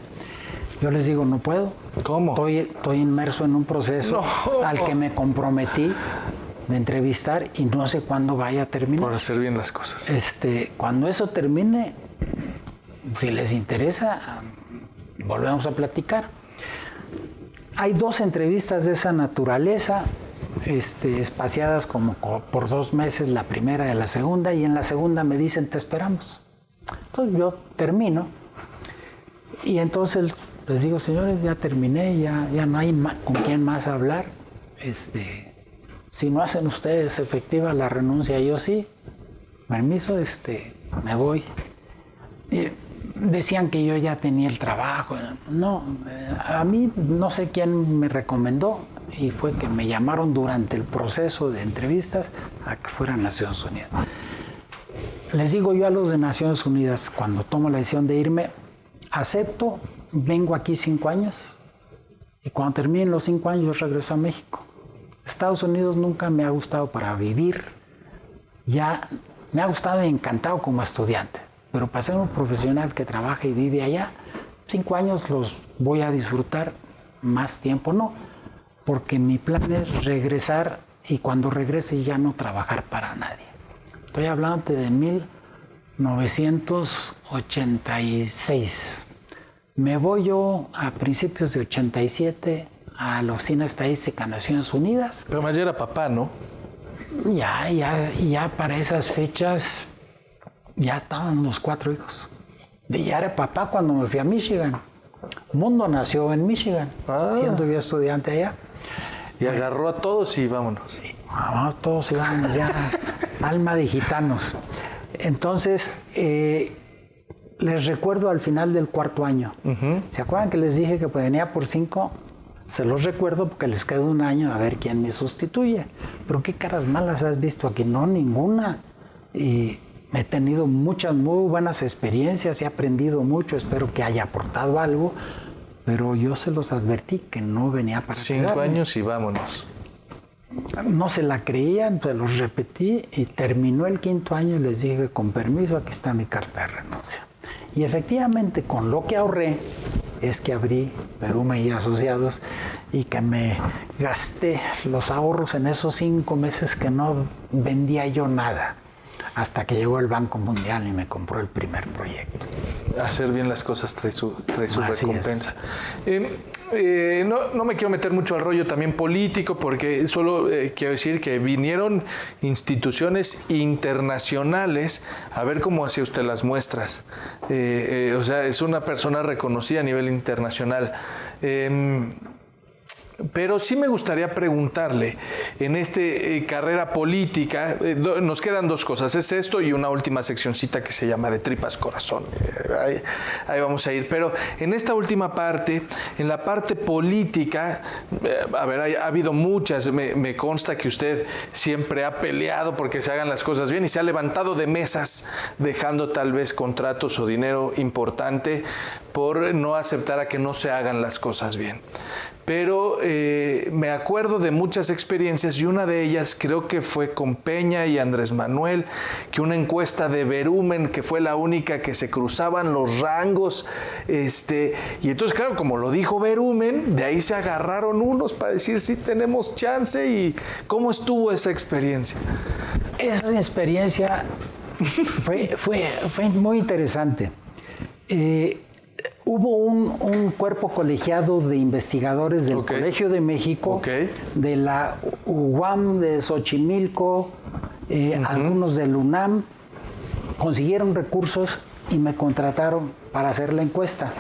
Yo les digo, no puedo. ¿Cómo? Estoy inmerso en un proceso al que me comprometí de entrevistar y no sé cuándo vaya a terminar. Por hacer bien las cosas. Cuando eso termine, si les interesa, volvemos a platicar. Hay 2 entrevistas de esa naturaleza, espaciadas como por 2 meses, la primera de la segunda, y en la segunda me dicen, te esperamos. Entonces yo termino y entonces les digo, señores, ya terminé, ya no hay con quién más hablar. Si no hacen ustedes efectiva la renuncia, yo sí, permiso, me voy. Y decían que yo ya tenía el trabajo. No, a mí no sé quién me recomendó y fue que me llamaron durante el proceso de entrevistas a que fuera a Naciones Unidas. Les digo yo a los de Naciones Unidas, cuando tomo la decisión de irme, acepto, vengo aquí 5 años y cuando terminen los 5 años yo regreso a México. Estados Unidos nunca me ha gustado para vivir, ya me ha gustado y encantado como estudiante, pero para ser un profesional que trabaja y vive allá, 5 años los voy a disfrutar, más tiempo no, porque mi plan es regresar y cuando regrese ya no trabajar para nadie. Estoy hablando de 1986. Me voy yo a principios de 87 a la Oficina de Estadística de Naciones Unidas. Pero más ya era papá, ¿no? Ya para esas fechas ya estaban los 4 hijos. Ya era papá cuando me fui a Michigan. Mundo nació en Michigan, siendo yo estudiante allá. Y agarró a todos y vámonos. Vamos, todos y vámonos ya, alma de gitanos. Entonces, les recuerdo al final del 4º año. ¿Se acuerdan que les dije que venía por 5? Se los recuerdo porque les queda 1 año a ver quién me sustituye. Pero qué caras malas has visto aquí. No, ninguna. Y he tenido muchas muy buenas experiencias, he aprendido mucho, espero que haya aportado algo, pero yo se los advertí que no venía para 5 años y vámonos. No se la creían, se los repetí y terminó el 5º año y les dije, con permiso, aquí está mi carta de renuncia. Y efectivamente, con lo que ahorré, es que abrí Peruma y Asociados y que me gasté los ahorros en esos 5 meses que no vendía yo nada, hasta que llegó el Banco Mundial y me compró el primer proyecto. Hacer bien las cosas trae su recompensa. No me quiero meter mucho al rollo también político, porque solo quiero decir que vinieron instituciones internacionales a ver cómo hacía usted las muestras. O sea, es una persona reconocida a nivel internacional. Pero sí me gustaría preguntarle, en esta carrera política, nos quedan dos cosas, es esto y una última seccioncita que se llama de tripas corazón, ahí vamos a ir, pero en esta última parte, en la parte política, a ver, ha habido muchas, me consta que usted siempre ha peleado porque se hagan las cosas bien y se ha levantado de mesas, dejando tal vez contratos o dinero importante por no aceptar a que no se hagan las cosas bien. Pero me acuerdo de muchas experiencias y una de ellas creo que fue con Peña y Andrés Manuel, que una encuesta de Verumen, que fue la única que se cruzaban los rangos, y entonces claro, como lo dijo Verumen, de ahí se agarraron unos para decir sí tenemos chance. ¿Y cómo estuvo esa experiencia? Esa experiencia fue muy interesante. Hubo un cuerpo colegiado de investigadores del Colegio de México, de la UAM de Xochimilco, algunos del UNAM, consiguieron recursos y me contrataron para hacer la encuesta.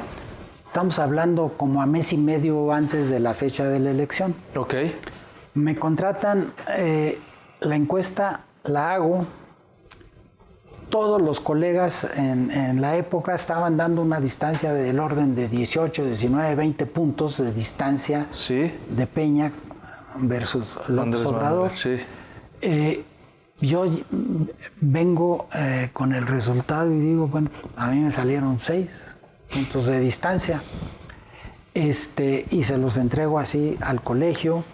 Estamos hablando como a mes y medio antes de la fecha de la elección. Me contratan, la encuesta la hago. Todos los colegas en la época estaban dando una distancia del orden de 18, 19, 20 puntos de distancia de Peña versus López Obrador. Yo vengo con el resultado y digo, bueno, a mí me salieron 6 puntos de distancia. Y se los entrego así al colegio.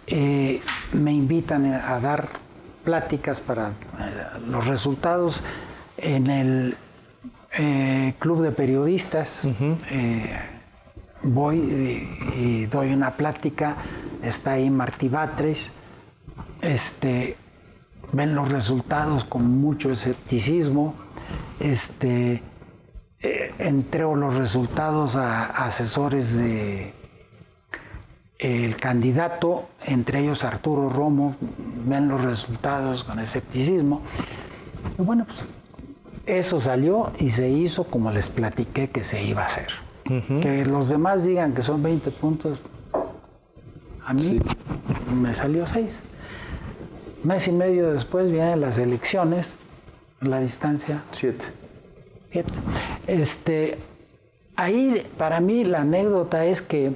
Me invitan a dar pláticas para los resultados en el club de periodistas. Voy y doy una plática, está ahí Martí Batres, ven los resultados con mucho escepticismo, entrego los resultados a asesores de el candidato, entre ellos Arturo Romo, ven los resultados con escepticismo. Y bueno, pues eso salió y se hizo como les platiqué que se iba a hacer. Que los demás digan que son 20 puntos, a mí me salió 6. Mes y medio después vienen las elecciones, la distancia 7. Ahí para mí la anécdota es que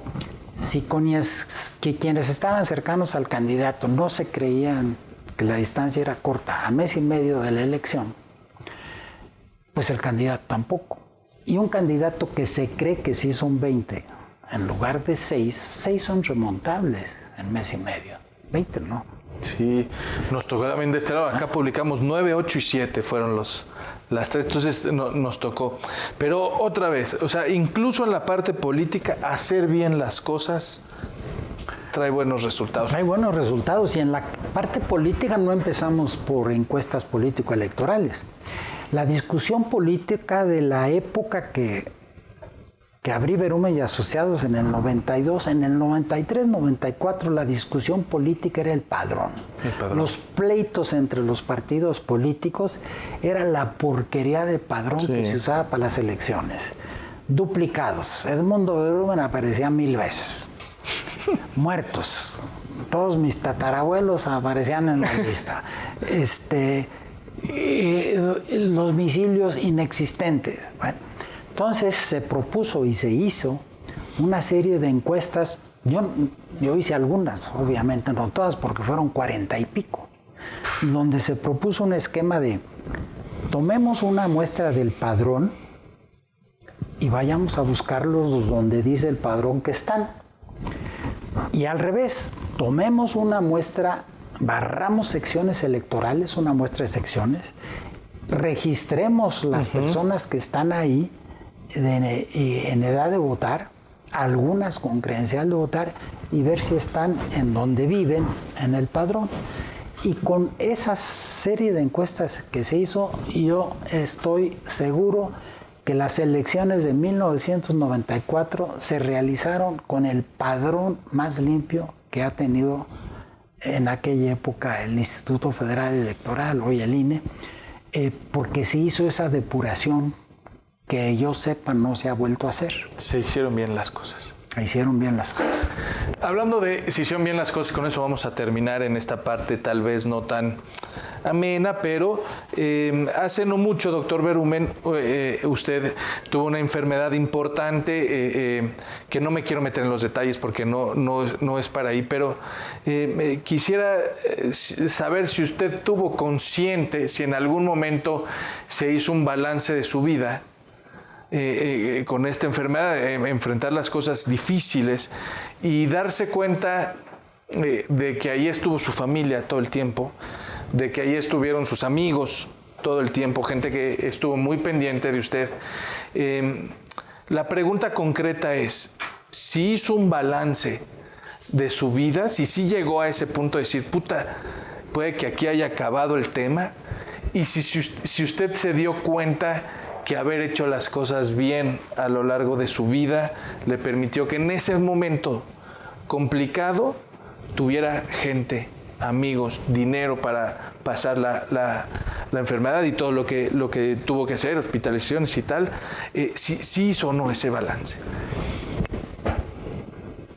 que quienes estaban cercanos al candidato no se creían que la distancia era corta, a mes y medio de la elección, pues el candidato tampoco. Y un candidato que se cree que sí son 20, en lugar de 6 son remontables en mes y medio. 20 no. Sí, nos tocó también de este lado. Acá publicamos 9, 8 y 7 fueron las 3, entonces nos tocó. Pero otra vez, o sea, incluso en la parte política, hacer bien las cosas trae buenos resultados. Trae buenos resultados y en la parte política no empezamos por encuestas político-electorales. La discusión política de la época que abrí Verumen y Asociados en el 92, en el 93, 94, la discusión política era el padrón. Los pleitos entre los partidos políticos era la porquería de padrón que se usaba para las elecciones. Duplicados. Edmundo Verumen aparecía 1000 veces. Muertos. Todos mis tatarabuelos aparecían en la lista. Los domicilios inexistentes. Bueno, entonces se propuso y se hizo una serie de encuestas. Yo hice algunas, obviamente no todas, porque fueron 40 y pico, donde se propuso un esquema de tomemos una muestra del padrón y vayamos a buscarlos donde dice el padrón que están. Y al revés, tomemos una muestra, barramos secciones electorales, una muestra de secciones, registremos las personas que están ahí en edad de votar, algunas con credencial de votar, y ver si están en donde viven en el padrón. Y con esa serie de encuestas que se hizo, yo estoy seguro que las elecciones de 1994 se realizaron con el padrón más limpio que ha tenido en aquella época el Instituto Federal Electoral, hoy el INE, porque se hizo esa depuración que yo sepa no se ha vuelto a hacer. Se hicieron bien las cosas. Se hicieron bien las cosas. Hablando de si hicieron bien las cosas, con eso vamos a terminar en esta parte tal vez no tan amena, pero hace no mucho, doctor Berumen, usted tuvo una enfermedad importante que no me quiero meter en los detalles porque no es para ahí, pero quisiera saber si usted tuvo consciente, si en algún momento se hizo un balance de su vida con esta enfermedad, enfrentar las cosas difíciles y darse cuenta de que ahí estuvo su familia todo el tiempo, de que ahí estuvieron sus amigos todo el tiempo, gente que estuvo muy pendiente de usted. La pregunta concreta es, si hizo un balance de su vida, si llegó a ese punto de decir, puta, puede que aquí haya acabado el tema, y si usted se dio cuenta que haber hecho las cosas bien a lo largo de su vida le permitió que en ese momento complicado tuviera gente, amigos, dinero para pasar la enfermedad y todo lo que tuvo que hacer, hospitalizaciones y tal, sí hizo o no ese balance.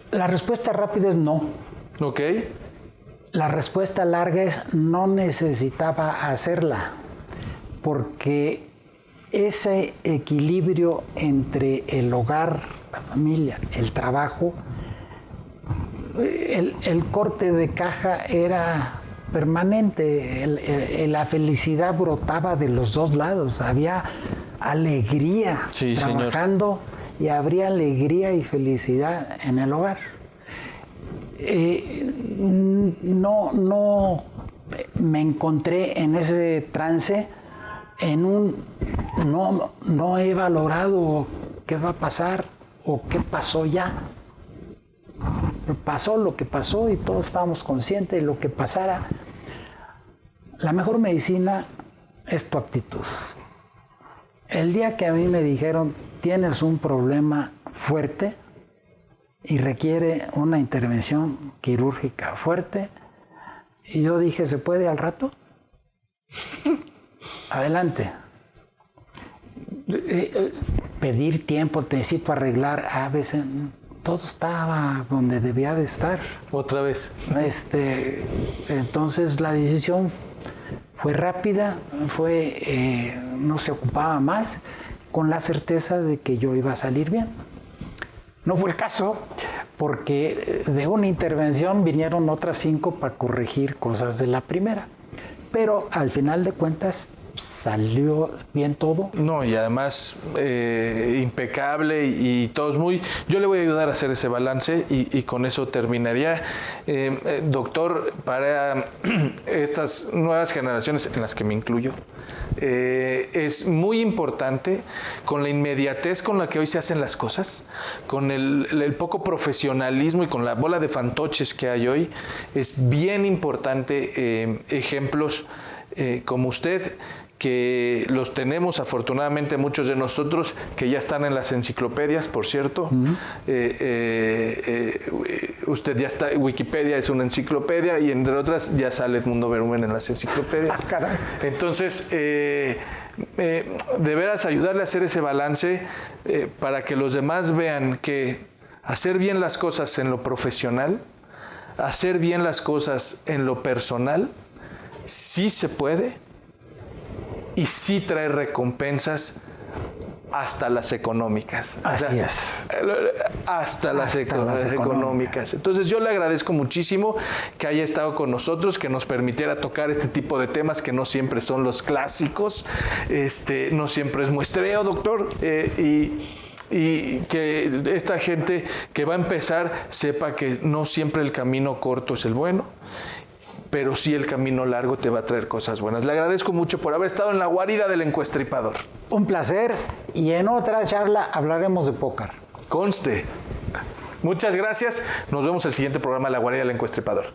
La respuesta rápida es no. Ok. La respuesta larga es no necesitaba hacerla, porque ese equilibrio entre el hogar, la familia, el trabajo, el corte de caja era permanente, la felicidad brotaba de los dos lados, había alegría trabajando, señor. Y habría alegría y felicidad en el hogar. No me encontré en ese trance, no he valorado qué va a pasar o qué pasó ya. Pasó lo que pasó y todos estábamos conscientes de lo que pasara. La mejor medicina es tu actitud. El día que a mí me dijeron, tienes un problema fuerte y requiere una intervención quirúrgica fuerte, y yo dije, ¿se puede al rato? Adelante. Pedir tiempo, necesito arreglar, a veces todo estaba donde debía de estar. Otra vez. Entonces la decisión fue rápida, no se ocupaba más, con la certeza de que yo iba a salir bien. No fue el caso, porque de una intervención vinieron otras 5 para corregir cosas de la primera. Pero al final de cuentas salió bien todo. No, y además impecable y todos muy... Yo le voy a ayudar a hacer ese balance y con eso terminaría. Doctor, para estas nuevas generaciones en las que me incluyo, es muy importante, con la inmediatez con la que hoy se hacen las cosas, con el poco profesionalismo y con la bola de fantoches que hay hoy, es bien importante ejemplos como usted, que los tenemos afortunadamente muchos de nosotros, que ya están en las enciclopedias, por cierto. Uh-huh. Usted ya está, Wikipedia es una enciclopedia y entre otras ya sale Edmundo Berumen en las enciclopedias. Caray. Entonces, de veras ayudarle a hacer ese balance para que los demás vean que hacer bien las cosas en lo profesional, hacer bien las cosas en lo personal, sí se puede. Y sí trae recompensas hasta las económicas. Así es. Hasta las económicas. Entonces yo le agradezco muchísimo que haya estado con nosotros, que nos permitiera tocar este tipo de temas que no siempre son los clásicos, no siempre es muestreo, doctor, y que esta gente que va a empezar sepa que no siempre el camino corto es el bueno, pero sí el camino largo te va a traer cosas buenas. Le agradezco mucho por haber estado en la guarida del encuestripador. Un placer, y en otra charla hablaremos de póker. Conste. Muchas gracias. Nos vemos en el siguiente programa de la guarida del encuestripador.